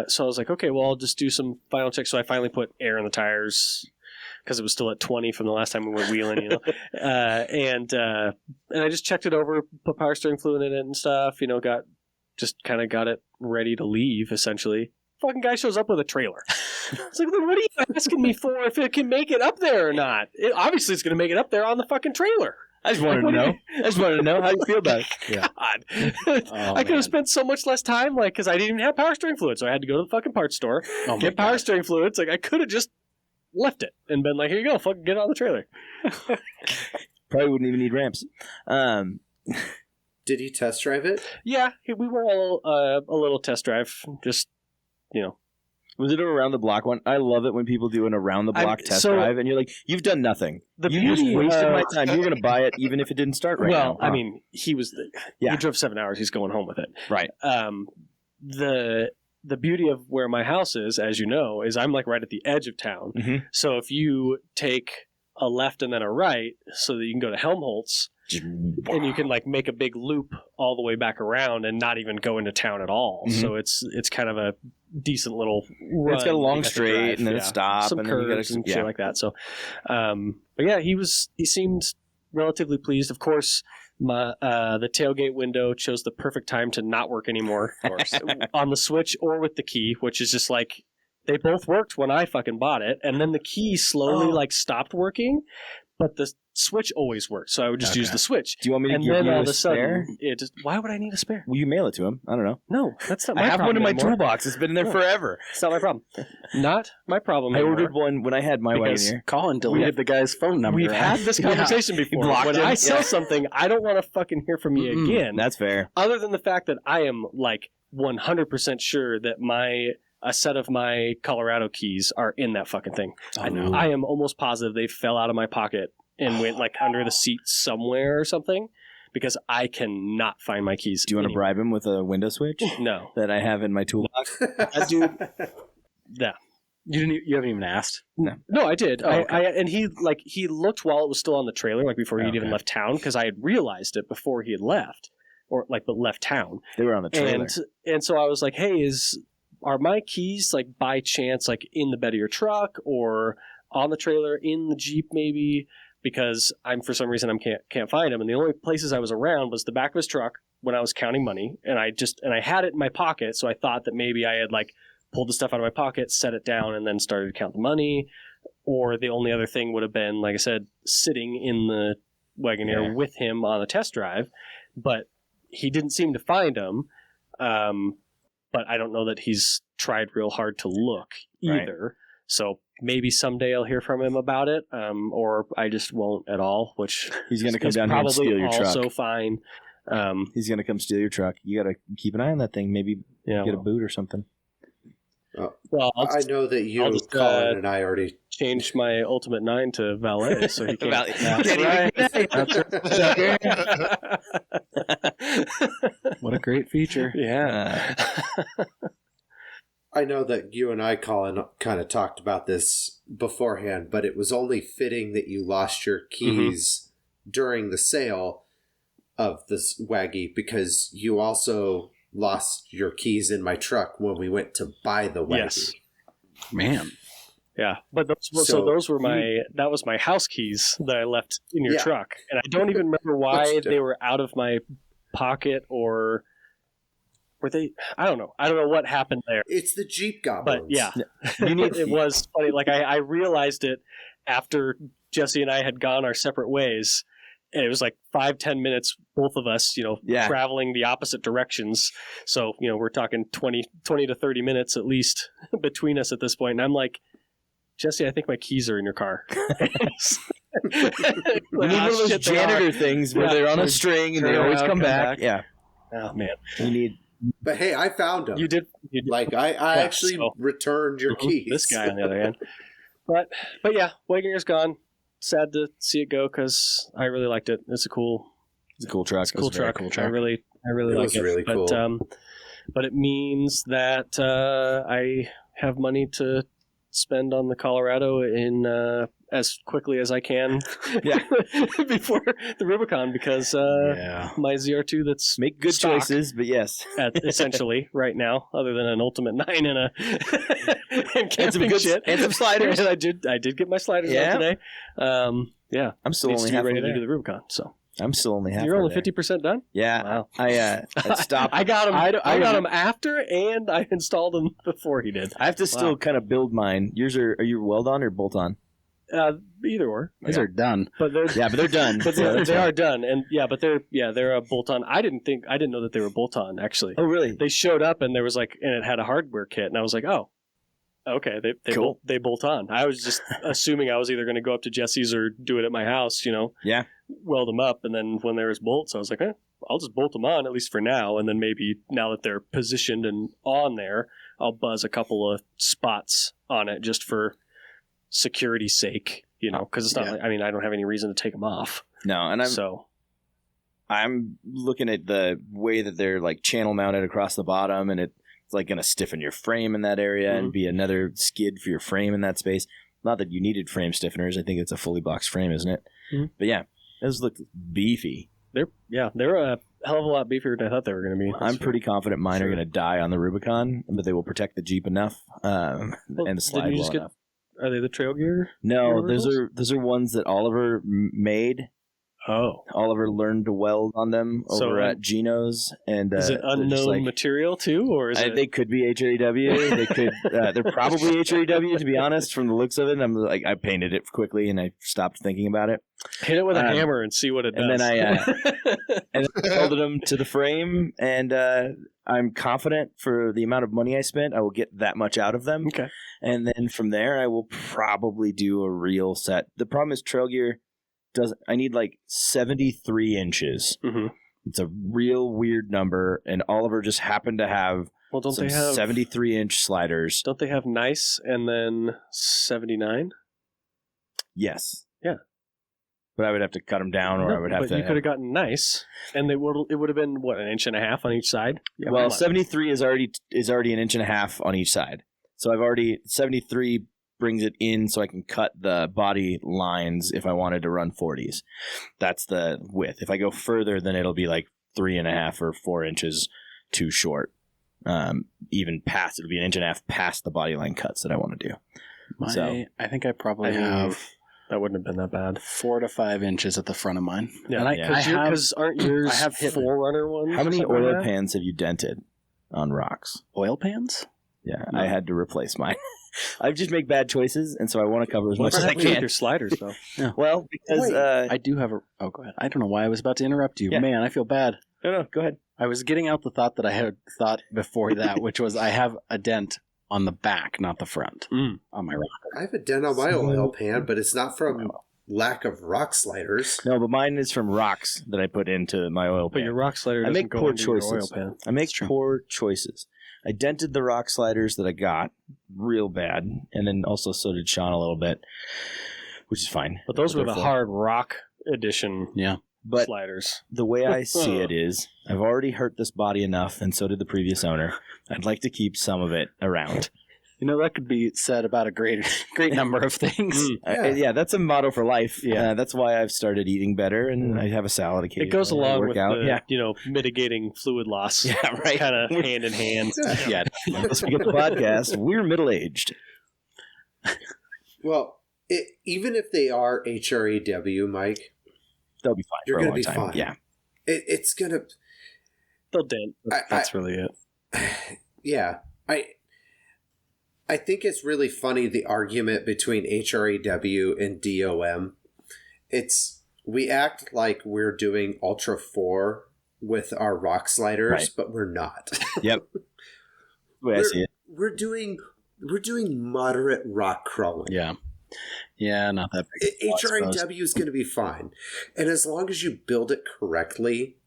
so I was like, "Okay, well, I'll just do some final checks." So I finally put air in the tires because it was still at 20 from the last time we went wheeling, and I just checked it over, put power steering fluid in it and stuff, got it ready to leave, essentially. Fucking guy shows up with a trailer. It's like, what are you asking me for if it can make it up there or not? Obviously, it's going to make it up there on the fucking trailer. I just wanted to know how you feel about it. Yeah. God. I could have spent so much less time, because I didn't even have power steering fluid, so I had to go to the fucking parts store, get power steering fluids. Like, I could have just left it and been like, "Here you go, fucking get it on the trailer." Probably wouldn't even need ramps. Did he test drive it? Yeah, we were a little test drive, just, Was it an around the block one? I love it when people do an around the block test drive, and you're like, "You've done nothing. You just wasted my time. You're going to buy it even if it didn't start right now." Well, I mean, he drove 7 hours. He's going home with it. Right. The beauty of where my house is, as you know, is I'm like right at the edge of town. Mm-hmm. So if you take a left and then a right, so that you can go to Helmholtz, and you can like make a big loop all the way back around and not even go into town at all. Mm-hmm. So it's kind of a decent little run. It's got a long straight and then it stops, some and curves then you gotta, and shit like that. So, but yeah, he seemed relatively pleased. Of course, the tailgate window chose the perfect time to not work anymore, of course, on the switch or with the key, which is just like they both worked when I fucking bought it, and then the key slowly stopped working. But the switch always worked, so I would just use the switch. Do you want me to give you a spare? Why would I need a spare? Will you mail it to him? I don't know. No, that's not my problem. I have one in my anymore. toolbox. It's been in there forever. It's not my problem. Not my problem I anymore. ordered one when I had my Wagoneer. Colin deleted the guy's phone number. We've had this conversation before. When I sell something, I don't want to fucking hear from you again. That's fair. Other than the fact that I am like 100% sure that a set of my Colorado keys are in that fucking thing. Oh, no. I am almost positive they fell out of my pocket and went like under the seat somewhere or something, because I cannot find my keys. Do you want to bribe him with a window switch? No. That I have in my toolbox? Dude. Yeah. You haven't even asked? No, I did. Oh, okay. And he looked while it was still on the trailer, like before he'd even left town, because I had realized it before he had left, but left town. They were on the trailer. And so I was like, "Hey, are my keys like by chance like in the bed of your truck or on the trailer in the Jeep maybe?" Because for some reason can't find him, and the only places I was around was the back of his truck when I was counting money, and I had it in my pocket, so I thought that maybe I had like pulled the stuff out of my pocket, set it down, and then started to count the money. Or the only other thing would have been, like I said, sitting in Wagoneer with him on a test drive, but he didn't seem to find them. But I don't know that he's tried real hard to look either. Right. So maybe someday I'll hear from him about it, or I just won't at all, which he's going to come down here and steal your truck. Also fine. He's going to come steal your truck. You got to keep an eye on that thing. Maybe get a boot or something. Well, I know that you, Colin, and I already changed my Ultimate 9 to valet, so he can't. What a great feature! Yeah. I know that you and I, Colin, kind of talked about this beforehand, but it was only fitting that you lost your keys during the sale of this Waggy, because you also lost your keys in my truck when we went to buy the Waggy. Yes. Man. Yeah, but those were that was my house keys that I left in your truck, and I don't even remember why they were out of my pocket, or were they? I don't know what happened there. It's the Jeep goblins. But yeah, it was funny. Like I realized it after Jesse and I had gone our separate ways. And it was like 5-10 minutes, both of us, traveling the opposite directions. So, we're talking 20 to 30 minutes at least between us at this point. And I'm like, Jesse, I think my keys are in your car. We need one of those janitor things where they're on a string and they always come back. Yeah. Oh, man. But hey, I found them. You did. Like, I actually returned your keys. This guy, on the other hand. But yeah, Wagoneer's gone. Sad to see it go because I really liked it. It's a cool truck. It's a cool truck. I really like it. Really cool. But it means that I have money to spend on the Colorado in as quickly as I can before the Rubicon, because my ZR2 that's make good choices, but yes, essentially right now, other than an Ultimate 9 and camping shit and some sliders. And I did get my sliders out today. I'm still only halfway ready there. to do the Rubicon, so. I'm still only halfway. You're only 50% done? Yeah. Wow. I stopped. I got him. I got him after, and I installed them before he did. I have to still kind of build mine. Yours are you weld on or bolt on? Either or. These are done. But they're done. But they are done, and they're a bolt on. I didn't know that they were bolt on actually. Oh really? They showed up and there was and it had a hardware kit, and I was like, oh. Okay, they cool. They bolt on. I was just assuming I was either going to go up to Jesse's or do it at my house, Yeah. Weld them up, and then when there was bolts, I was like, I'll just bolt them on, at least for now, and then maybe now that they're positioned and on there, I'll buzz a couple of spots on it just for security's sake, because it's not I don't have any reason to take them off. No, and I'm looking at the way that they're like channel mounted across the bottom, and it's like going to stiffen your frame in that area and be another skid for your frame in that space. Not that you needed frame stiffeners. I think it's a fully boxed frame, isn't it? Mm-hmm. But yeah, those look beefy. They're a hell of a lot beefier than I thought they were going to be. I'm pretty confident mine are going to die on the Rubicon, but they will protect the Jeep enough and the slide well enough. Are they the trail gear? No, those are ones that Oliver made. Oh, Oliver learned to weld on them over at Gino's, and is it unknown material too, or is it? They could be HAW. They could. They're probably HAW, to be honest, from the looks of it. I painted it quickly, and I stopped thinking about it. Hit it with a hammer and see what it does. And then I welded them to the frame, and I'm confident for the amount of money I spent, I will get that much out of them. Okay, and then from there, I will probably do a real set. The problem is trail gear. I need like 73 inches. Mm-hmm. It's a real weird number, and Oliver just happened to have some 73-inch sliders. Don't they have nice and then 79? Yes. Yeah. But I would have to cut them down, or I would have to. But you could have gotten nice, and it would have been what, 1.5 inches on each side. Yeah, well, 73 is already 1.5 inches on each side. So 73 brings it in so I can cut the body lines if I wanted to run 40s. That's the width. If I go further, then it'll be like 3.5 or 4 inches too short. Even past, it'll be 1.5 inches past the body line cuts that I want to do. I think I probably have. That wouldn't have been that bad. 4 to 5 inches at the front of mine. Yeah, because aren't yours? I have Forerunner ones. How many oil pans have you dented on rocks? Oil pans? Yeah, No. I had to replace mine. I just make bad choices, and so I want to cover as much What's as I happening with can. your sliders, though? Well, because I do have a. Oh, go ahead. I don't know why I was about to interrupt you. Yeah. Man, I feel bad. no, go ahead. I was getting out the thought that I had thought before that, which was I have a dent on the back, not the front, on my rocker. I have a dent on my oil pan, but it's not from lack of rock sliders. No, but mine is from rocks that I put into my oil pan. But your rock slider I doesn't make go poor into your oil choices. pan. I make poor choices. I dented the rock sliders that I got real bad, and then also so did Sean a little bit, which is fine. But those were the Therefore- hard rock edition But sliders. the way I see it is, I've already hurt this body enough, and so did the previous owner. I'd like to keep some of it around. You know, that could be said about a great number of things. Yeah, that's a motto for life. Yeah. That's why I've started eating better, and I have a salad occasionally. It goes along work with out. the, mitigating fluid loss. Yeah, right. Kind of hand in hand. Yeah. Let's get the podcast. We're middle-aged. Well, even if they are HREW, Mike, They'll be fine you're for a going to long be time. fine. Yeah. It's going to... They'll dent. That's really it. Yeah. I think it's really funny, the argument between HREW and DOM. We act like we're doing Ultra 4 with our rock sliders, Right. but we're not. Yep. The way I see it. We're doing moderate rock crawling. Yeah. Yeah, not that big. I suppose. HREW is going to be fine. And as long as you build it correctly,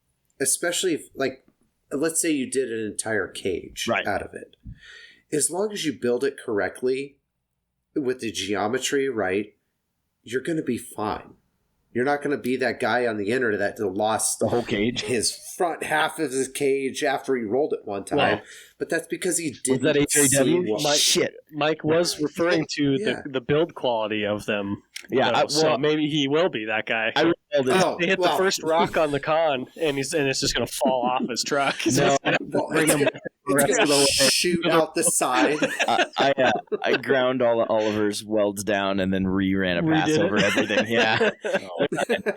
especially if, like, let's say you did an entire cage out of it. As long as you build it correctly with the geometry right, you're going to be fine. You're not going to be that guy on the internet that lost The whole cage. his front half of his cage after he rolled it one time. Well, but that's because he Was didn't that see HREW? what- Shit. Mike was referring to Yeah. the build quality of them. Yeah, though, so maybe he will be that guy. I rolled it. Oh, They hit well, the first rock on the con, and it's just going to fall off his truck. No, well, Bring him it's rest of the going way. to shoot out the side. I ground all of Oliver's welds down and then ran a pass Redid it? over everything. Yeah.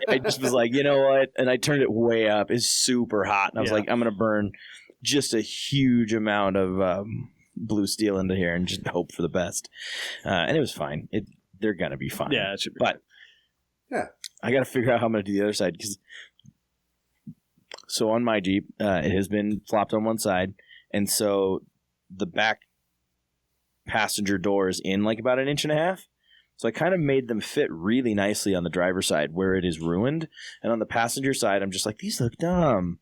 I just was like, you know what? And I turned it way up. It's super hot. And I was like, I'm going to burn just a huge amount of blue steel into here and just hope for the best. And it was fine. They're going to be fine. Yeah, it should be. But Yeah. I got to figure out how I'm going to do the other side. So on my Jeep, it has been flopped on one side. And so the back passenger door is in like about 1.5 inches. So I kind of made them fit really nicely on the driver's side where it is ruined. And on the passenger side, I'm just like, these look dumb.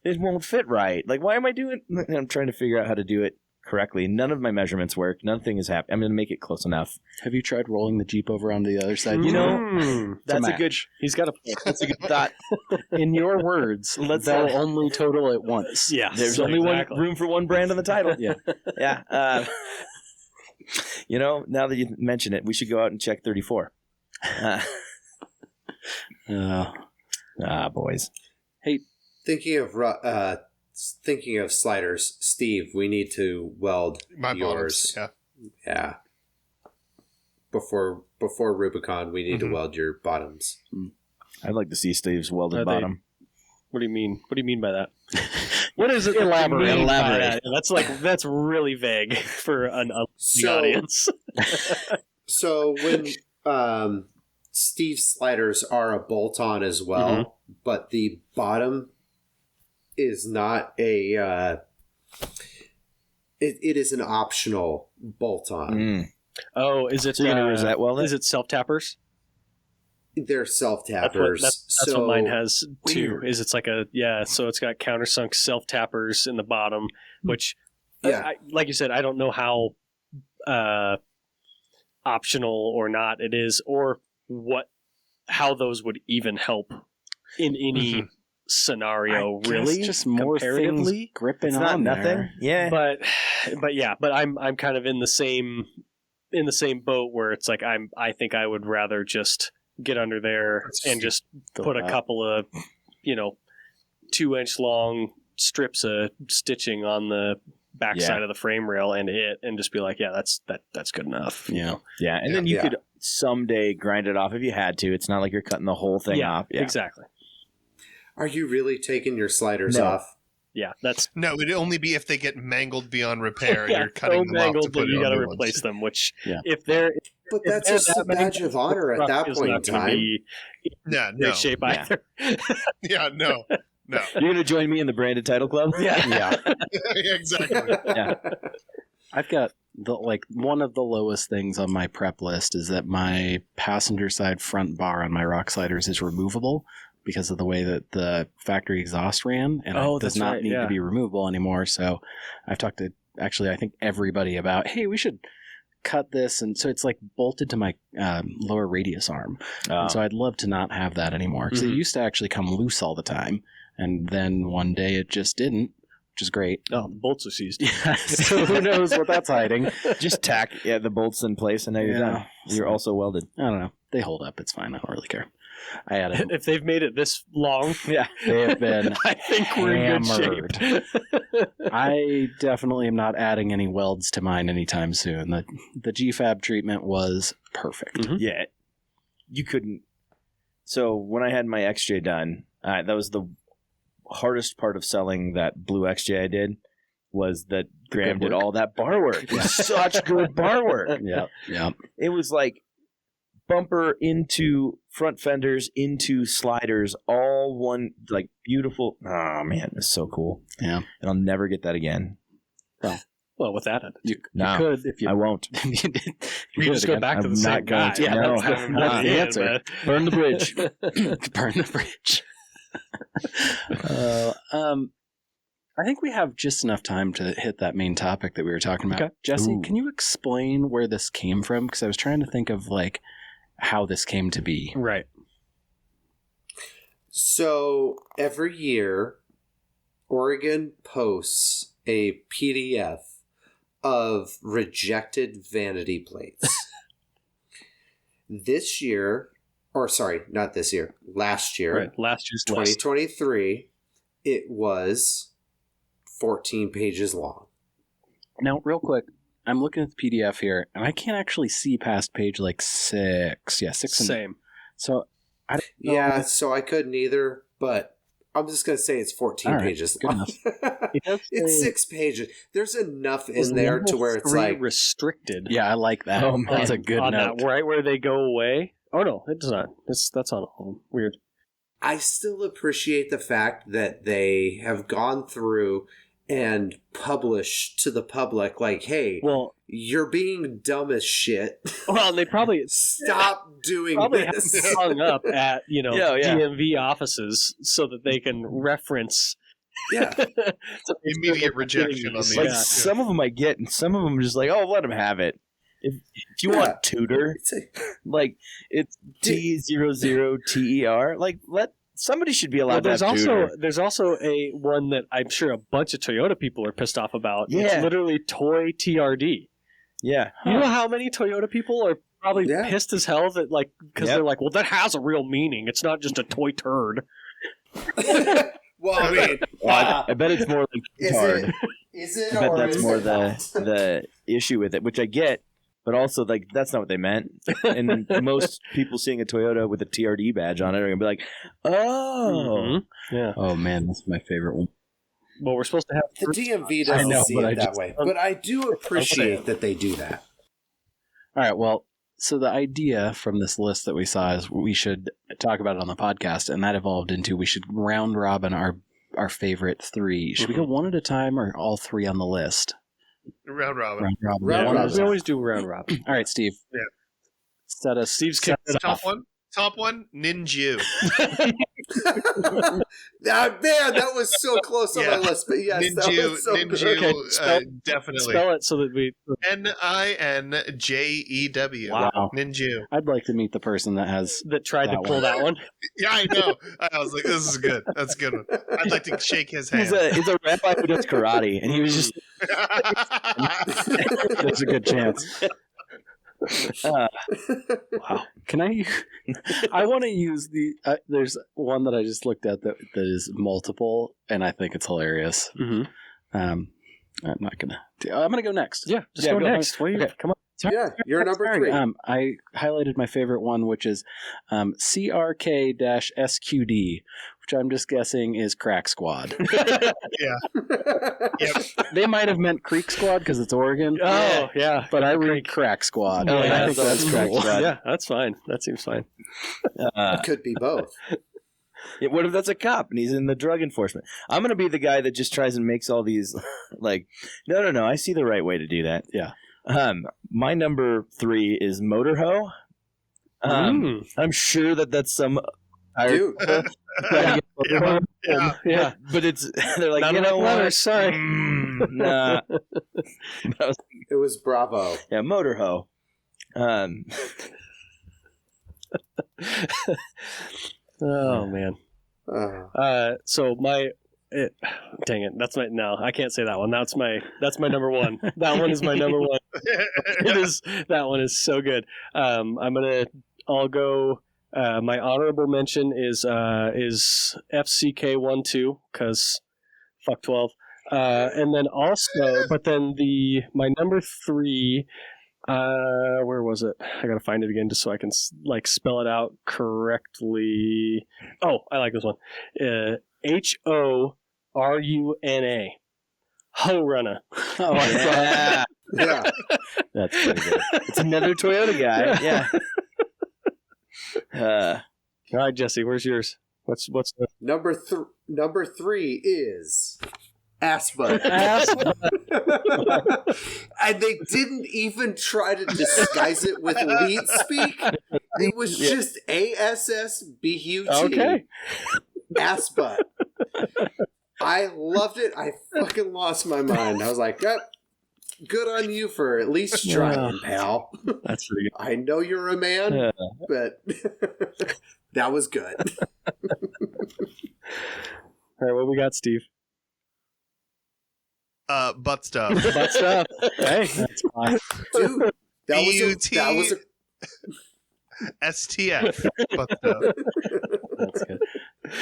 It won't fit right. Like, why am I doing it? And I'm trying to figure out how to do it correctly. None of my measurements work. Nothing is happening. I'm going to make it close enough. Have you tried rolling the Jeep over onto the other side? You know, that's a good. He's got a. That's a good thought. In your words, they'll only total it once. Yeah, There's only one room for one brand on the title. Yeah. Yeah. Now that you mention it, we should go out and check 34. Boys. Hey, Thinking of sliders, Steve, we need to weld My yours. bottoms, yeah. Yeah. Before Rubicon, we need to weld your bottoms. I'd like to see Steve's welded Are they- bottom. What do you mean? What do you mean by that? What is it? Elaborate. that you mean by Elaborate. that? That's really vague for an So- audience. So when Steve's sliders are a bolt-on as well, but the bottom is not a... It is an optional bolt-on. Oh, is it? So you're gonna rosette weld it? Is it self tappers? They're self-tappers. That's what mine has too. Is it's like so it's got countersunk self tappers in the bottom, which, like you said, I don't know how optional or not it is, or how those would even help in any scenario. Really, just more comparatively, things gripping It's on not nothing. there. Yeah. but I'm kind of in the same boat where it's like I think I would rather just get under there and just put a couple of 2-inch long strips of stitching on the backside of the frame rail and just be like, that's good enough. Yeah. Yeah. And then you could someday grind it off if you had to. It's not like you're cutting the whole thing off. Yeah. Exactly. Are you really taking your sliders No. off? Yeah, that's No, it'd only be if they get mangled beyond repair and yeah, you're cutting so them off to mangled put that you on got to new replace ones. them. Which Yeah. if they're But if that's they're just a that badge mangled, of honor the at that truck is point in not gonna time. be Yeah, in great shape Yeah. either. Yeah, no. You're going to join me in the branded title club? Yeah. Yeah. Exactly. Yeah. I've got one of the lowest things on my prep list is that my passenger side front bar on my rock sliders is removable because of the way that the factory exhaust ran, and it does not need to be removable anymore. So I've talked to actually I think everybody about, hey, we should cut this, and so it's like bolted to my lower radius arm, and so I'd love to not have that anymore because it used to actually come loose all the time, and then one day it just didn't, which is great. Oh, the bolts are seized. Yeah, so who knows what that's hiding? Just tack the bolts in place, and now you're done. You're also welded. I don't know. They hold up. It's fine. I don't really care. I had it. If they've made it this long, Yeah. They have been I think we're in good shape. I definitely am not adding any welds to mine anytime soon. The GFAB treatment was perfect. Mhm. Yeah. You couldn't. So when I had my XJ done, that was the hardest part of selling that blue XJ I did, was that Graham did all that bar work. It was such good bar work. Yeah, yeah. It was like bumper into front fenders into sliders, all one, like beautiful. Oh man, it's so cool. Yeah. And I'll never get that again. Well, with that, You No, could if you I won't. if you did. you just go back to I'm the not same going guy. to. Yeah, No, that's I'm the not. Answer. Burn the bridge. Burn the bridge. I think we have just enough time to hit that main topic that we were talking about. Okay. Jesse, Ooh. can you explain where this came from? Because I was trying to think of like how this came to be. Right. So every year, Oregon posts a PDF of rejected vanity plates. This year, or sorry, not this year, last year, Right. Last year's list. 2023, it was 14 pages long. Now, real quick, I'm looking at the PDF here, and I can't actually see past page like 6. Yeah, 6 and Same. So, I don't know. Yeah, so I couldn't either, but I'm just going to say it's 14 All right, pages good long. It does It's say- 6 pages. There's enough Was in there level to where it's 3 like, restricted. Yeah, I like that. Oh, man. That's a good on note. that, right where they go away. Oh no, it does not. That's on home. Weird. I still appreciate the fact that they have gone through and published to the public, like, hey, Well, you're being dumb as shit. they probably Stop doing have this. hung up at Yeah. DMV offices so that they can reference. Yeah. Immediate rejection on the Like Yeah. some of them I get, and some of them are just like, oh, let them have it. If you Yeah. want tutor, It's a- like it's T00TER, like somebody should be allowed Well, to have tutor. there's also a one that I'm sure a bunch of Toyota people are pissed off about. Yeah. It's literally Toy TRD. Yeah. You know how many Toyota people are probably Yeah. pissed as hell that because Yep. they're like, well, that has a real meaning. It's not just a toy turd. well, I mean, I bet it's more like is hard. it I bet or that's is more it the not? the issue with it, which I get, but also like that's not what they meant. And most people seeing a Toyota with a TRD badge on it are gonna be like, "Oh, Mhm. Yeah. Oh, man, that's my favorite one. Well, we're supposed to have The DMV I doesn't know, see but it I that just- way. But I do appreciate that they do that. All right, well, so the idea from this list that we saw is we should talk about it on the podcast, and that evolved into we should round robin our favorite 3. Should we go one at a time or all 3 on the list? round robin. Round robin. Round One at a robin. We always do round robin. All right, Steve. Yeah. Set us. Steve's set kicked us Top off. one. Top one. Ninju. Man, that was so close on Yeah. my list. But yes, that Ninju. was so Ninju. good. Okay, spell- Definitely. Spell it so that we. NINJEW. Wow. Ninju. I'd like to meet the person that has. That tried That to pull one. that one. Yeah, I know. I was like, this is good. That's a good one. I'd like to shake his hand. He's a rabbi who does karate," and he was just There's a good chance. Wow. Can I? I want to use the. There's one that I just looked at that is multiple, and I think it's hilarious. Mm-hmm. I'm not gonna. I'm gonna go next. Yeah, just Yeah, go go. next. What are you? Okay. Come on. Yeah, you're number Sorry. 3. I highlighted my favorite one, which is CRK-SQD, which I'm just guessing is Crack Squad. Yep. They might have meant Creek Squad because it's Oregon. Oh, yeah. But I read Crack Squad. Oh, and yeah, I think that's that's Crack cool. Squad. Yeah, that's fine. That seems fine. Could be both. Yeah, what if that's a cop and he's in the drug enforcement? I'm going to be the guy that just tries and makes all these, like, no, I see the right way to do that. Yeah. My number 3 is Motorho. I'm sure that's some... Dude. Yeah. But it's... They're like, Not you enough know letters, what? sorry. Nah. It was Bravo. Yeah, Motorho. Oh, man. So my... dang it! That's my no. I can't say that one. That's my number one. That one is my number one. It is. That one is so good. I'll go. My honorable mention is FCK12 because fuck 12. And then also, but then my number 3. Where was it? I gotta find it again just so I can spell it out correctly. Oh, I like this one. HORUNA. Ho-Runner. Oh, Yeah. Yeah. That's pretty good. It's another Toyota guy. Yeah. All right, Jesse, where's yours? What's the Number 3 is Aspa. And they didn't even try to disguise it with lead speak. It was just ASSBUT. Okay. Aspa. I loved it. I fucking lost my mind. I was like, good on you for at least trying, pal. That's pretty good. I know you're a man, but that was good. All right, what we got, Steve? Butt stuff. Butt stuff. Hey, that's fine. Dude, that was a STF. Butt stuff. That's good.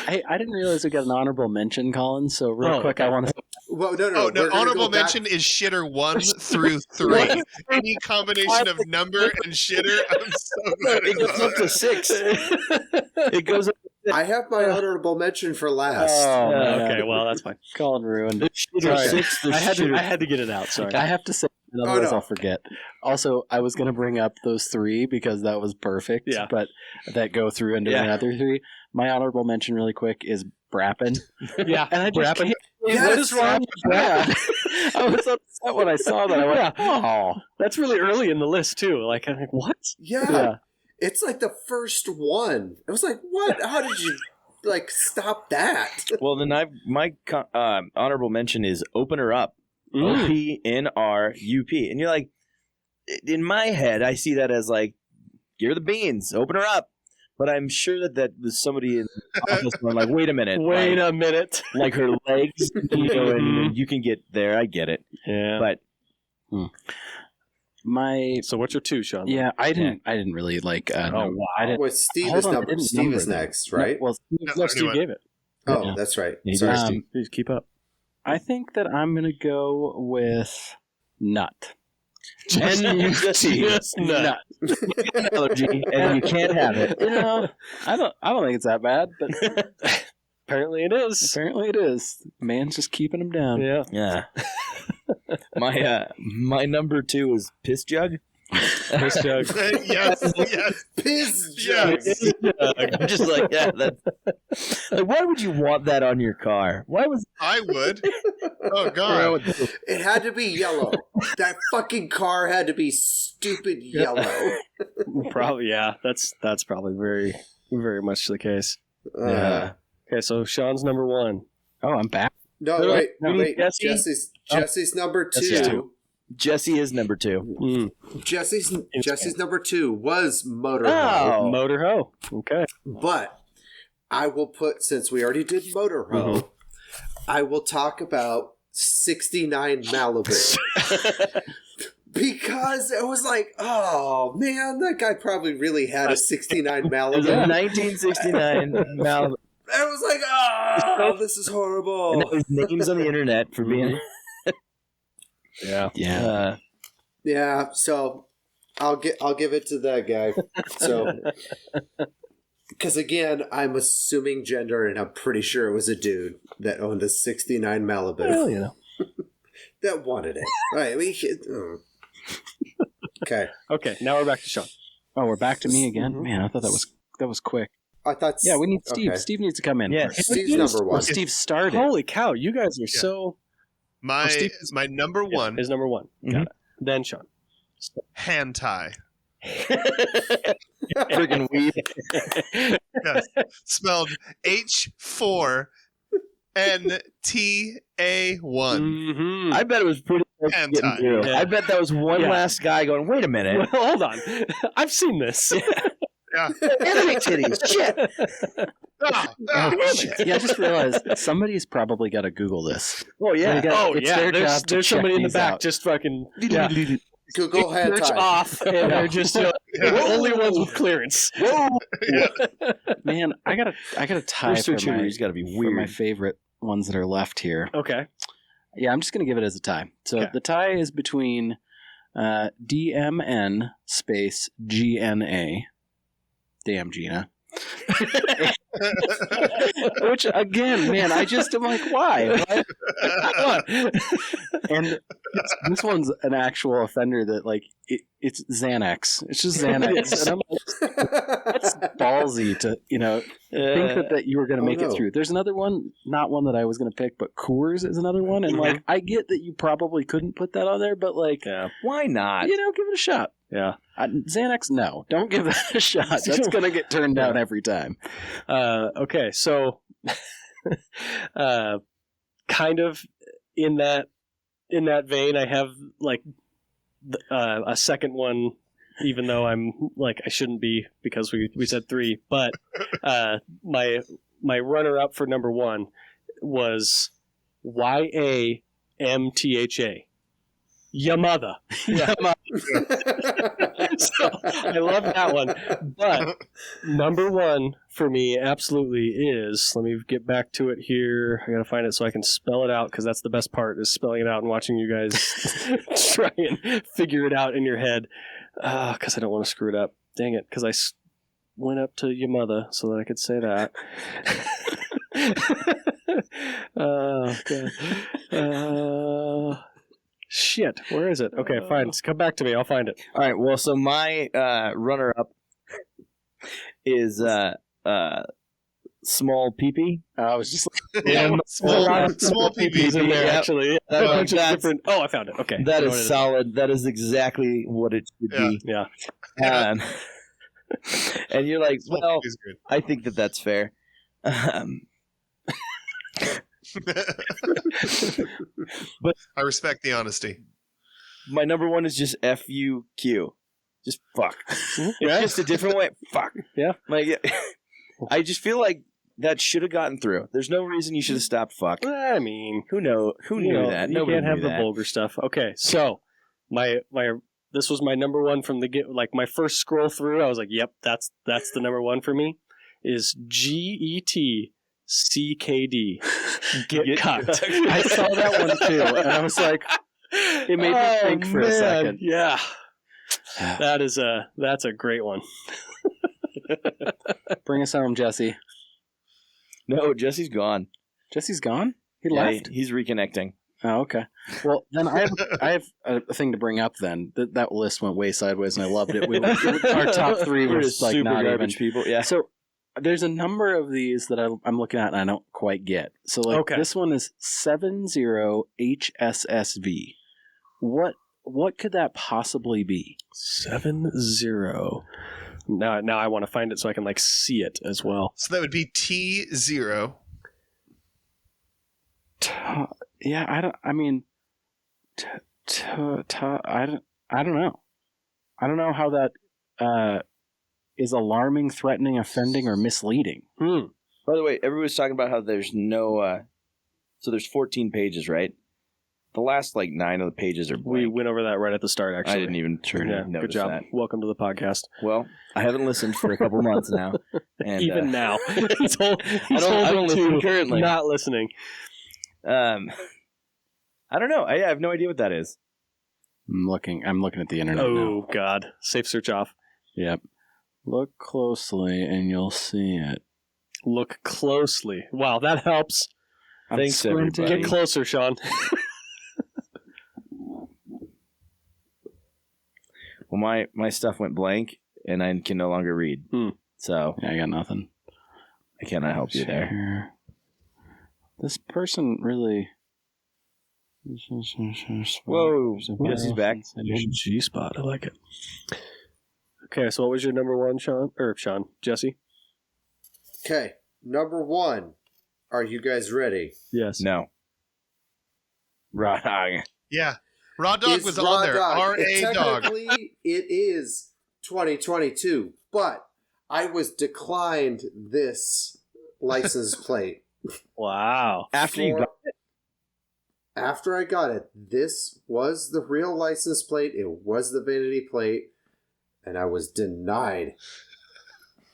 Hey, I didn't realize we got an honorable mention, Colin. So real quick, I want to. well, no. Oh, no, we're gonna honorable go back- mention is shitter 1 through 3. Any combination of number and shitter, I'm so glad It goes up to 6. It goes up to 6. I have my honorable mention for last. Oh, man. Okay, well that's fine. Colin ruined. Shitter Sorry. 6. I had to get it out. Sorry. I have to say, otherwise no. I'll forget. Also, I was going to bring up those 3 because that was perfect. Yeah. But that go through into the other 3. My honorable mention, really quick, is Brappen. Yeah, And I just Brappen. can't believe Yes. what is wrong with Brappen? I was upset when I saw that. I went, oh. That's really early in the list too. Like I'm like, what? Yeah. It's like the first one. It was like, what? How did you stop that? Well, then my honorable mention is Open Her Up. OPNRUP. And you're like, in my head, I see that as like, you're the beans, open her up. But I'm sure that was somebody in the office going like, wait a minute. Wait a minute. Like her legs, and you can get there. I get it. Yeah. But So what's your 2, Sean? Yeah, I didn't really like. wow. I didn't. Well, Steve Hold is on, I number. didn't Steve number is them. next, right? Well, No, Steve gave it. Oh, yeah. that's right. You Sorry, do. Steve. Please keep up. I think that I'm gonna go with Nut. N-U-T. Nut. Allergy, and you can't have it. You know, I don't think it's that bad, but Apparently it is. apparently it is. Man's just keeping him down. Yeah. Yeah. My number 2 is Piss Jug. Piss jug. yes. Piss Yes. jugs. I'm just like, yeah. Like, why would you want that on your car? Why was I would. Oh, God. It had to be yellow. That fucking car had to be stupid yellow. Probably, yeah. That's probably very, very much the case. Yeah. Okay, so Sean's number 1. Oh, I'm back. No, wait. Jesse? Jesse's number 2. Jesse's 2. Jesse is number 2? Jesse's number 2 was Motorho. Oh. Motorho. Okay. But I will put, since we already did Motorho, I will talk about 69 Malibu. Because it was like, oh man, that guy probably really had a 69 It was a Malibu. 1969 Malibu. I was like, oh, this is And horrible. there's names on the internet for being... Yeah. Yeah. Yeah, so I'll give it to that guy. So, because again, I'm assuming gender, and I'm pretty sure it was a dude that owned a '69 Malibu. Well, you know. That wanted it. All right, Okay. Okay, now we're back to Sean. Oh, we're back to me again? Mhm. Man, I thought that was quick. I thought. Yeah, we need Steve. Okay. Steve needs to come in. Yeah, first. Steve's number one. Steve started. Holy cow, you guys are so... My Steve- my number one is number one. Mhm. Got it. Then Sean. hand tie. Freaking weed. Yes. Spelled H4NTA1. Mm-hmm. I bet it was pretty close to Hand getting tie. through. Yeah. I bet that was one Yeah. last guy going, wait a minute. Well, hold on. I've seen this. Yeah. Anime titties. Shit. Oh, yeah, I just realized somebody's probably got to Google this. Oh, yeah. It's their job to there's check somebody in the these back out. just fucking... Yeah. Google hand Search tie. off, and they're just Yeah. the only ones with clearance. Man, I gotta tie Your search for my, history's got to be for my weird. favorite ones that are left here. Okay. Yeah, I'm just gonna give it as a tie. So Okay. the tie is between DMN space GNA. Damn, Gina. Which again, man, I just am like, why? What? And this one's an actual offender that like it's Xanax. It's just Xanax. And I'm like, that's ballsy to think that you were going to make it no. through. There's another one, not one that I was going to pick, but Coors is another one. And like, I get that you probably couldn't put that on there, but like, Why not? give it a shot. Yeah. Xanax, no, don't give that a shot. That's going to get turned down every time. Okay, so kind of in that vein, I have like a second one, even though I'm like I shouldn't be because we said three. But my runner up for number one was YAMTHA. Yamada. So I love that one. But number one for me absolutely is, let me get back to it here. I gotta find it so I can spell it out, because that's the best part, is spelling it out and watching you guys try and figure it out in your head. Because I don't want to screw it up. Dang it, because I went up to Yamada so that I could say that. Oh, God. Shit, where is it? Okay, fine. Come back to me. I'll find it. All right. Well, so my runner-up is small peepee. I was just small Small PPs in there, Yep. actually. That- A bunch of that's- different. Oh, I found it. Okay. That I know what is it solid. That is exactly what it should be. Yeah. And you're like, Small well, PP's good. I think that that's fair. I respect the honesty. My number one is just FUQ. Just fuck. It's Yeah. just a different way. Fuck. Yeah. Like, I just feel like that should have gotten through. There's no reason you should have stopped fuck. I mean, Who knew that? You Nobody can't have knew the that. vulgar stuff. Okay, so my this was my number one from the get. Like my first scroll through, I was like, "Yep, that's the number one for me." Is GETCKD. Get cucked. I saw that one too, and I was like, it made me think for a second. Yeah, that's a great one. Bring us home, Jesse. No, Jesse's gone. Jesse's gone? He Yeah, left? he's reconnecting. Oh, okay. Well, then I have a thing to bring up then. That list went way sideways, and I loved it. Our top three We're were just like super not even. garbage people. Yeah. So there's a number of these that I'm looking at and I don't quite get. So like Okay. this one is 70HSSV. What could that possibly be? 70. Now I want to find it so I can like see it as well. So that would be T0. Yeah, I don't. I mean, I don't know. I don't know how that is alarming, threatening, offending, or misleading. By the way, everybody's talking about how there's no. So there's 14 pages, right? The last like 9 of the pages are We blank. went over that right at the start. Actually, I didn't even Yeah, notice good job. that. Welcome to the podcast. Well, I haven't listened for a couple months now, and Even now, he's I don't listen currently. not listening. I don't know. I have no idea what that is. I'm looking at the internet now. Oh, God. Safe search off. Yep. Look closely and you'll see it. Look closely. Wow, that helps. Thanks, everybody. Get closer, Sean. Well, my stuff went blank, and I can no longer read. So Yeah, I got nothing. I cannot help you there. Share. This person really... Whoa. Jesse's back. G-spot. I like it. Okay, so what was your number one, Sean? Jesse? Okay, number 1. Are you guys ready? Yes. No. Raw dog. Yeah. Raw Dog It's was Raw on there. Dog. R.A. Dog. Technically, it is 2022, but I was declined this license plate. Wow. After you got it? After I got it, this was the real license plate. It was the vanity plate, and I was denied.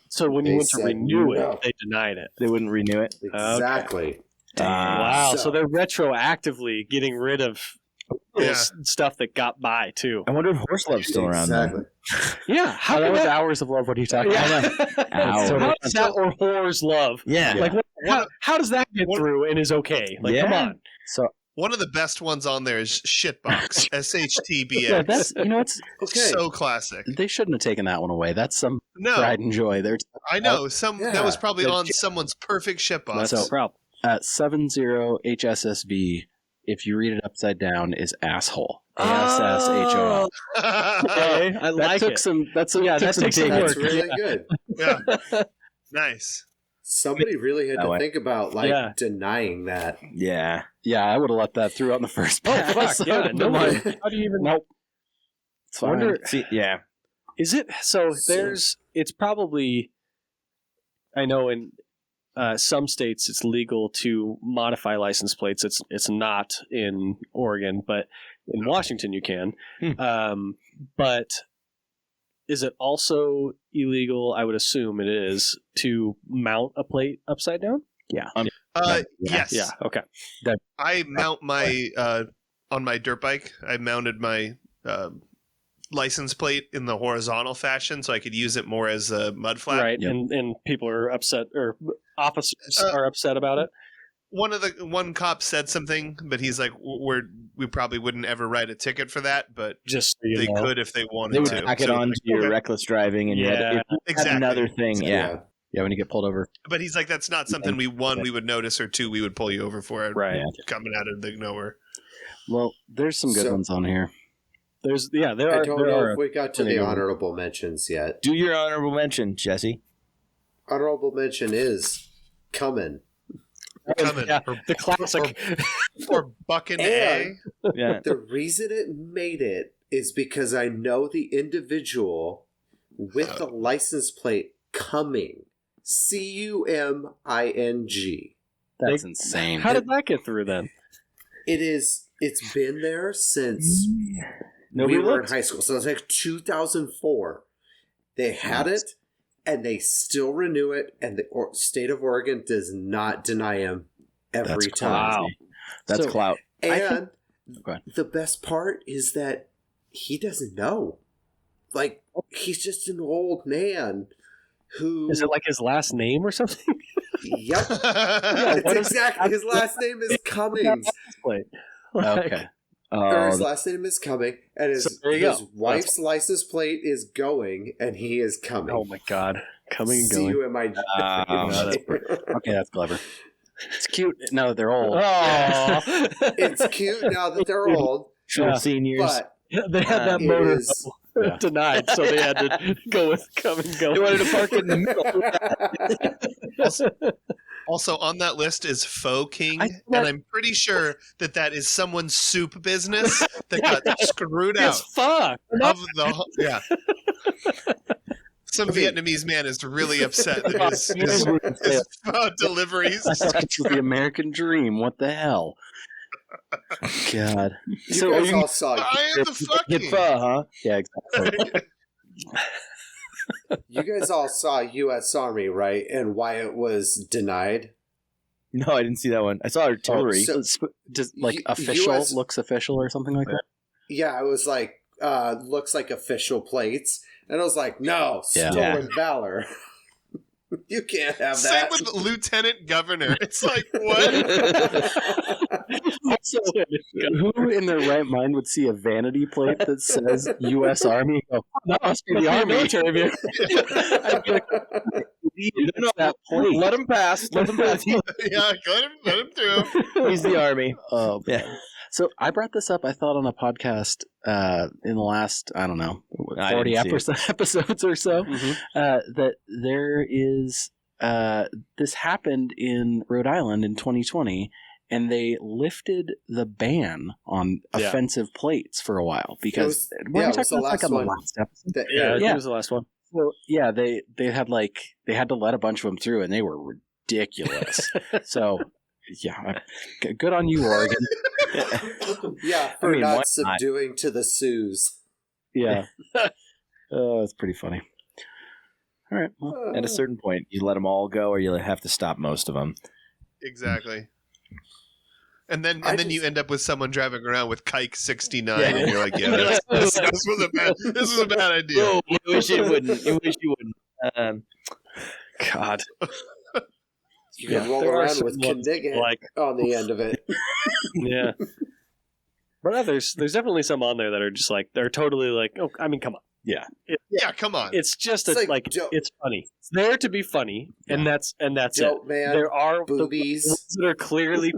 So when They you went to said renew no. it, they denied it. They wouldn't renew it? Exactly. Wow. So So- they're retroactively getting rid of Yeah. stuff that got by, too. I wonder if Horse Love's still around Exactly. Yeah. How that was that? Hours of Love. What are you talking about? Ow. How does that or whores love? Yeah. Like, how does that get through and is okay? Like, come Yeah. on. So One of the best ones on there is Shitbox. SHTBX. Yeah, that's it's Okay. So classic. they shouldn't have taken that one away. That's some No, pride and joy. There's I know. That was Yeah. probably on someone's perfect shitbox. That's So- the problem. 70 HSSV. If you read it upside down, is asshole. ASSHOL. Okay, I That like took it. some. That's Yeah, that takes some That's work. really good. Yeah. Nice. Somebody really had That to way. think about denying that. yeah. Yeah, I would have let that through on the first Oh, pass. fuck, yeah. No But one. How do you even... Nope. It's fine. Wonder, See, yeah. is it... So it's probably... I know in some states it's legal to modify license plates. It's not in Oregon, but in Washington you can. But is it also illegal, I would assume it is, to mount a plate upside down? Yeah. Yes. Yeah, okay. I mount my on my dirt bike. I mounted my license plate in the horizontal fashion, so I could use it more as a mud flap. Right, Yep. and people are upset, or officers are upset about it. One cop said something, but he's like, we probably wouldn't ever write a ticket for that, but Just so you they know. could if they They wanted would to. tack it So, on to your okay. reckless driving, and you had, Yeah. if you had Exactly. another thing. Yeah. Yeah, when you get pulled over. But he's like, that's not something we would notice, or two, we would pull you over for it. Right. Coming out of the nowhere. Well, there's some good So- ones on here. There I are. don't There know are if we got to plenty the of them. honorable mentions yet. Do your honorable mention, Jesse. Honorable mention is coming. Coming. Yeah, the classic. Or bucking A. And Yeah. the reason it made it is because I know the individual with the license plate coming. Cuming. That's insane. How did that get through then? It's been there since Nobody we were in looked. high school. So it's like 2004. They had it, and they still renew it, and the state of Oregon does not deny him every That's time. Wow. That's So- clout. And Go ahead. the best part is that he doesn't know. Like, he's just an old man who... Is it like his last name or something? Yep. what It's is- exactly. His last name is Cummings. Like, like, Okay. Or his Oh, last name is Cumming, and So there you his go. wife's license plate is going, and he is coming. oh my god, coming and going. C-U-M-I-G. Okay, that's clever. It's cute now that they're old. Oh, It's cute now that they're old, Triple Yeah. seniors. but they had that it motor is. Yeah. denied, so they had to go with come and go. They wanted to park it in the middle. Also on that list is Faux King, I- and I'm pretty sure that is someone's soup business that got screwed out It's fuck. of the yeah. Some Vietnamese man is really upset that his pho deliveries. I thought this was the American dream. What the hell? God. You guys all saw. I am the Get fucking. pho, huh? Yeah, exactly. You guys all saw U.S. Army, right? And why it was denied. No, I didn't see that one. I saw artillery. so- Does like U- official US looks official or something like that? Yeah, it was like, looks like official plates. And I was like, no, stolen valor. You can't have Same that. with Lieutenant Governor. It's like, what? Also, who in their right mind would see a vanity plate that says U.S. Army? Oh, that must be the Army. Military vehicle. I'd be like, that plate. Let him pass. Let him pass. Yeah, let him through. He's the Army. Oh, yeah. So I brought this up, I thought, on a podcast in the last, I don't know, 40 episodes or so, that there is, this happened in Rhode Island in 2020, and they lifted the ban on offensive plates for a while because we're talking about like on the last episode. It was the last one. So yeah, they had to let a bunch of them through, and they were ridiculous. So yeah, good on you, Oregon. Yeah, for not subduing to the Sioux. Yeah, that's pretty funny. All right. Well, at a certain point, you let them all go, or you have to stop most of them. Exactly. And then you end up with someone driving around with Kike 69, and you're like, yeah, this was a bad idea. Oh, you wish it wouldn't. You wish you wouldn't. God. You can roll around with Kindigan on the end of it. Yeah. But there's definitely some on there that are just like, they're totally like, oh, I mean, come on. Yeah. Come on. It's just it's funny. It's there to be funny, and that's Dope, it. Man, there are boobies the ones that are clearly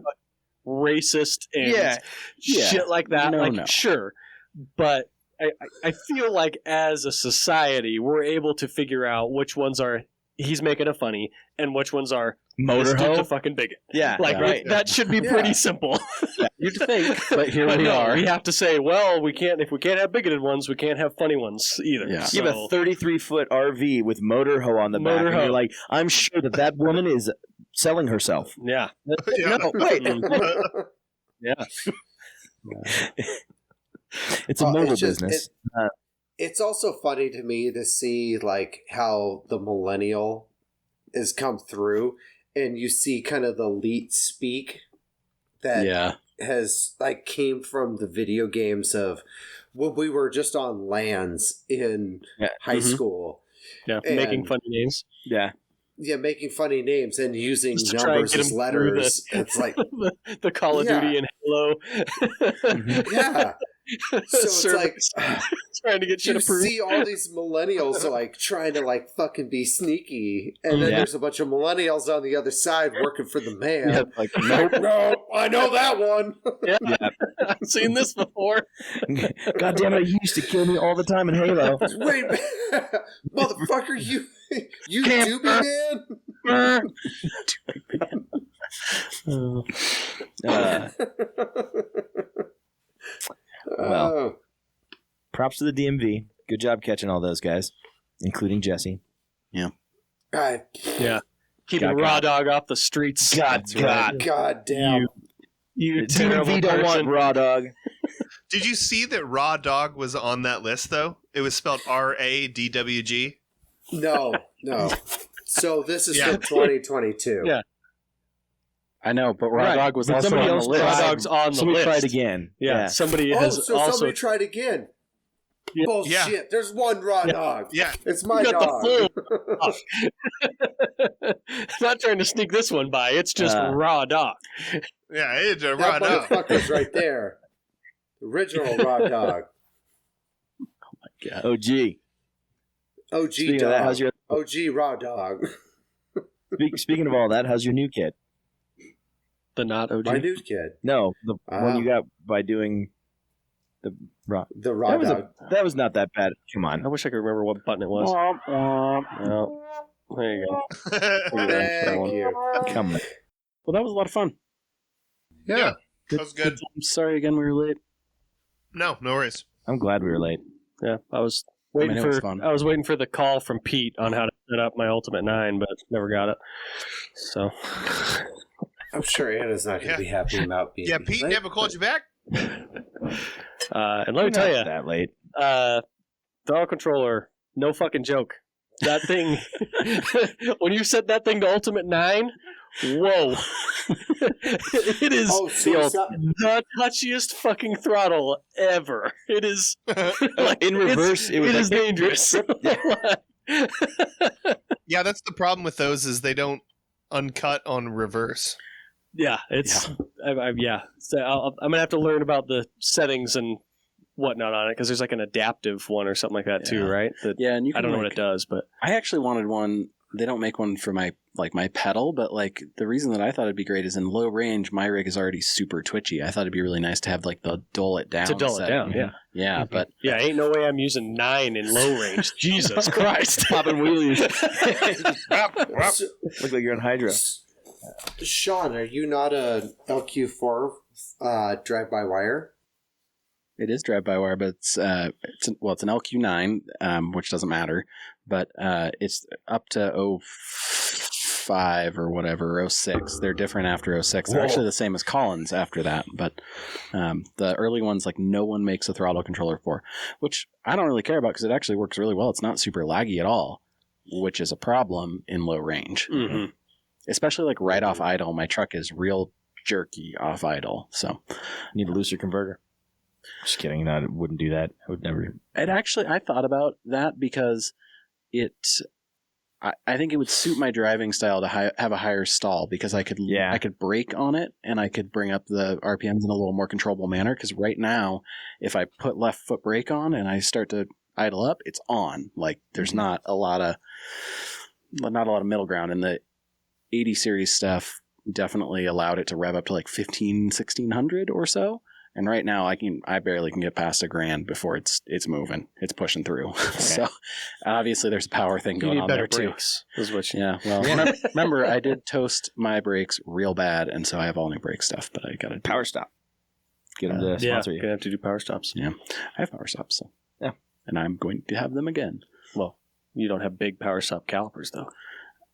racist and shit like that. Sure, but I feel like as a society, we're able to figure out which ones are he's making a funny and which ones are Motorho, a fucking bigot. Yeah, right. That should be pretty simple. You'd think, but here we are. We have to say, well, if we can't have bigoted ones, we can't have funny ones either. Yeah. You have a 33-foot RV with Motorho on the back, and you're like, I'm sure that woman is selling herself. Yeah. No, wait. Yeah. It's a mobile business. It's also funny to me to see like how the millennial has come through, and you see kind of the elite speak that has like came from the video games of when we were just on LANs in high school. Yeah, making funny names. Yeah, making funny names and using numbers as letters. It's like the Call of Duty and Halo. Yeah. So it's like trying to get shit approved. You see all these millennials like trying to like fucking be sneaky, and then there's a bunch of millennials on the other side working for the man. Yeah, like nope, I know that one. I've seen this before. God damn it! You used to kill me all the time in Halo. Wait, motherfucker, you doobie man. Well, props to the DMV. Good job catching all those guys, including Jesse. Yeah. Keeping Raw Dog off the streets. God damn. You DMV don't want Raw Dog. Did you see that Raw Dog was on that list, though? It was spelled RADWG. No. So this is from 2022. Yeah. I know, but Raw Dog was also on the list. Raw Dog's on the list. Somebody tried again. Yeah. Somebody somebody tried again. Yeah. Bullshit. Yeah. There's one Raw Dog. Yeah. It's my dog. Not trying to sneak this one by. It's just Raw Dog. Yeah, it's a Raw Dog. That motherfucker's right there. The original Raw Dog. Oh my god. OG Speaking dog. of that, how's your OG Raw Dog. Speaking of all that, how's your new kid? The not OG. My new kid. No, the one you got by doing the Raw. The Raw Dog. That was not that bad. Come on. I wish I could remember what button it was. No. There you go. Thank you. Come on. Well, that was a lot of fun. Yeah. That was good. I'm sorry again we were late. No worries. I'm glad we were late. Yeah, I was waiting for the call from Pete on how to set up my Ultimate 9, but never got it. So I'm sure Anna's not going to be happy about being Pete never called you back? And let me tell you, that late. Throttle controller, no fucking joke. That thing, when you set that thing to Ultimate 9, Whoa. It is the touchiest fucking throttle ever. It is like, in reverse. It is dangerous. Yeah, that's the problem with those is they don't uncut on reverse. Yeah, it's So I'm gonna have to learn about the settings and whatnot on it because there's like an adaptive one or something like that too, right? And you can, I don't know what it does, but I actually wanted one. They don't make one for my pedal, but like the reason that I thought it'd be great is in low range, my rig is already super twitchy. I thought it'd be really nice to have like the dull it down. To dull it down, yeah. Yeah, but ain't no way I'm using 9 in low range. Jesus Christ, popping wheelies. Look like you're on hydro. Sean, are you not a LQ4 drive-by-wire? it is drive-by-wire, but it's an LQ9, which doesn't matter, but it's up to 05 or whatever, 06. They're different after 06. They're actually the same as Collins after that, but the early ones, like, no one makes a throttle controller for, which I don't really care about because it actually works really well. It's not super laggy at all, which is a problem in low range. Mm-hmm. Especially like right off idle. My truck is real jerky off idle, so need a looser converter. Just kidding. No, I wouldn't do that. I would never. It actually, I thought about that because I think it would suit my driving style to have a higher stall because I could brake on it and I could bring up the RPMs in a little more controllable manner. Because right now, if I put left foot brake on and I start to idle up, it's on. Like there's not a lot of middle ground, and the 80 series stuff definitely allowed it to rev up to like 1600 or so. And right now I barely can get past $1,000 before it's moving. It's pushing through. Okay. So obviously there's a power thing going on there too. Remember I did toast my brakes real bad, and so I have all new brake stuff, but I got to Power Stop. Get them to sponsor you. Gonna have to do Power Stops. Yeah. I have Power Stops, so yeah. And I'm going to have them again. Well, you don't have big Power Stop calipers though.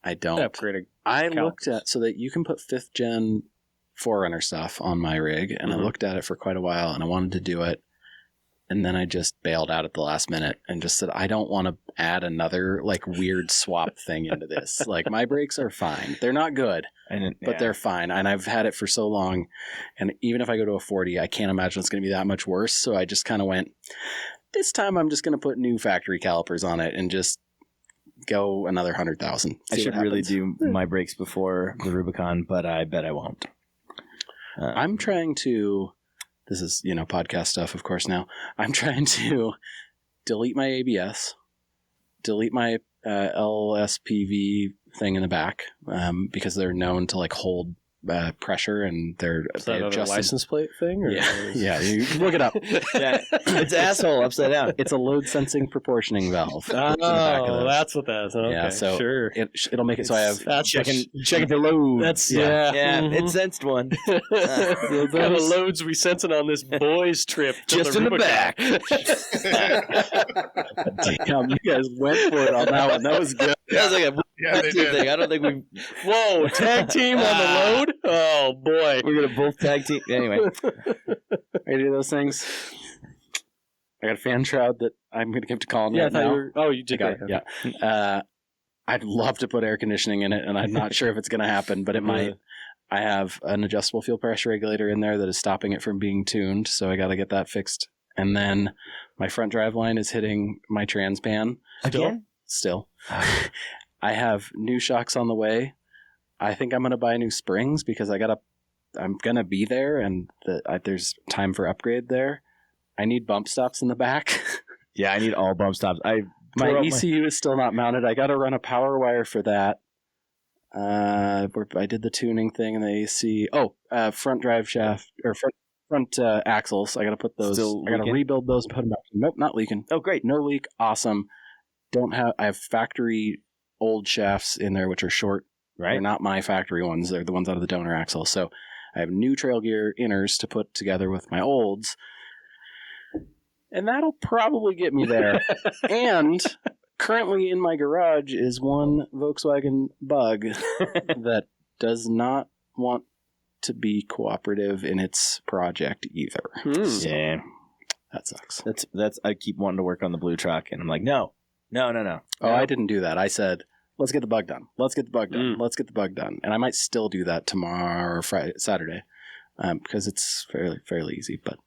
I don't. I looked at so that you can put 5th gen Forerunner stuff on my rig, and I looked at it for quite a while, and I wanted to do it, and then I just bailed out at the last minute and just said I don't want to add another like weird swap thing into this. Like my brakes are fine; they're not good, but they're fine, and I've had it for so long. And even if I go to a 40, I can't imagine it's going to be that much worse. So I just kind of went. This time, I'm just going to put new factory calipers on it and just go another 100,000. I should really do my brakes before the Rubicon, but I bet I won't. I'm trying to, this is, podcast stuff, of course, now. I'm trying to delete my ABS, delete my LSPV thing in the back, because they're known to like hold pressure, and they're a license plate thing? Or yeah, you can look it up. Yeah, it's asshole upside down. It's a load sensing proportioning valve. Oh, that's what that is. Okay, yeah, so sure. It'll make it so I have checking for load. That's it sensed one. What kind of loads we sensing on this boys trip? Just in the back. Damn, you guys went for it on that one. That was good. That was like a tag team thing. I don't think we. Whoa, tag team on the load? Oh boy, we're gonna both tag team anyway. Ready to do those things? I got a fan shroud that I'm gonna give to Colin right now. You did that. Yeah. I'd love to put air conditioning in it, and I'm not sure if it's gonna happen, but it might. I have an adjustable fuel pressure regulator in there that is stopping it from being tuned, so I got to get that fixed. And then my front drive line is hitting my transpan. Still. I have new shocks on the way. I think I'm going to buy new springs because I'm going to be there, and there's time for upgrade there. I need bump stops in the back. Yeah, I need all bump stops. My ECU is still not mounted. I got to run a power wire for that. I did the tuning thing in the AC. Front drive shaft or front axles. I got to put those. I got to rebuild those and put them back. Nope, not leaking. Oh, great. No leak. Awesome. I have factory old shafts in there, which are short. Right. They're not my factory ones. They're the ones out of the donor axle. So I have new trail gear inners to put together with my olds. And that'll probably get me there. And currently in my garage is one Volkswagen Bug that does not want to be cooperative in its project either. So yeah. That sucks. That's I keep wanting to work on the blue truck, and I'm like, no. Oh, I didn't do that. I said, let's get the bug done. Let's get the bug done. Let's get the bug done. And I might still do that tomorrow or Saturday because it's fairly easy. But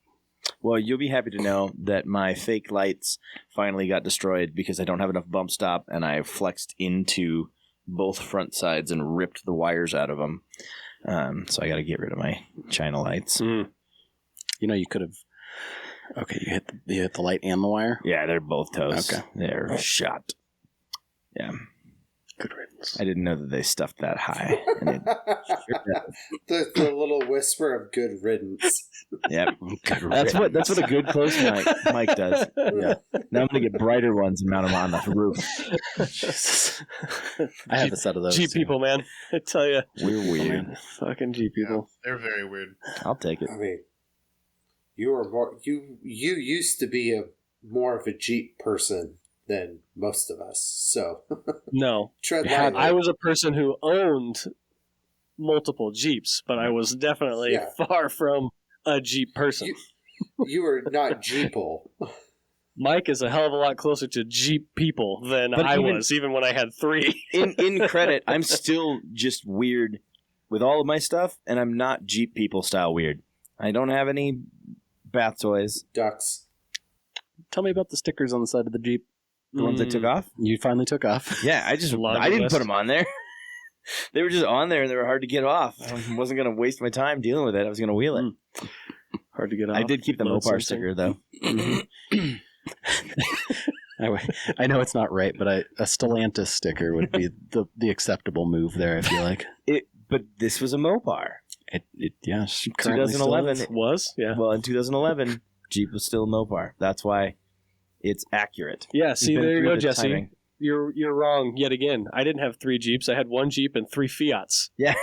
well, you'll be happy to know that my fake lights finally got destroyed because I don't have enough bump stop, and I flexed into both front sides and ripped the wires out of them. So I got to get rid of my China lights. You could have. Okay, you hit the light and the wire. Yeah, they're both toast. Okay, they're shot. Yeah. Good riddance. I didn't know that they stuffed that high. And the little whisper of good riddance. Yep. That's what a good close mic does. Yeah. Now I'm gonna get brighter ones and mount them on the roof. Jesus. I have a set of those. Jeep people, man. I tell you, we're weird. Fucking Jeep people. They're very weird. I'll take it. I mean, you used to be more of a Jeep person than most of us. So no, tread lightly. I was a person who owned multiple Jeeps, but I was definitely far from a Jeep person. You were not Jeeple. Mike is a hell of a lot closer to Jeep people than I was, even when I had 3. In credit, I'm still just weird with all of my stuff, and I'm not Jeep people style weird. I don't have any bath toys. Ducks. Tell me about the stickers on the side of the Jeep. The ones I took off? You finally took off. Yeah, I didn't put them on there. They were just on there, and they were hard to get off. I wasn't going to waste my time dealing with it. I was going to wheel it. Hard to get off. I did keep the Mopar sticker, though. I know it's not right, but a Stellantis sticker would be the acceptable move there, I feel like. But this was a Mopar. Yes. 2011 it was? Yeah. Well, in 2011, Jeep was still a Mopar. That's why it's accurate. Yeah, see, there you go, Jesse. Timing. You're wrong yet again. I didn't have 3 Jeeps. I had 1 Jeep and 3 Fiats. Yeah.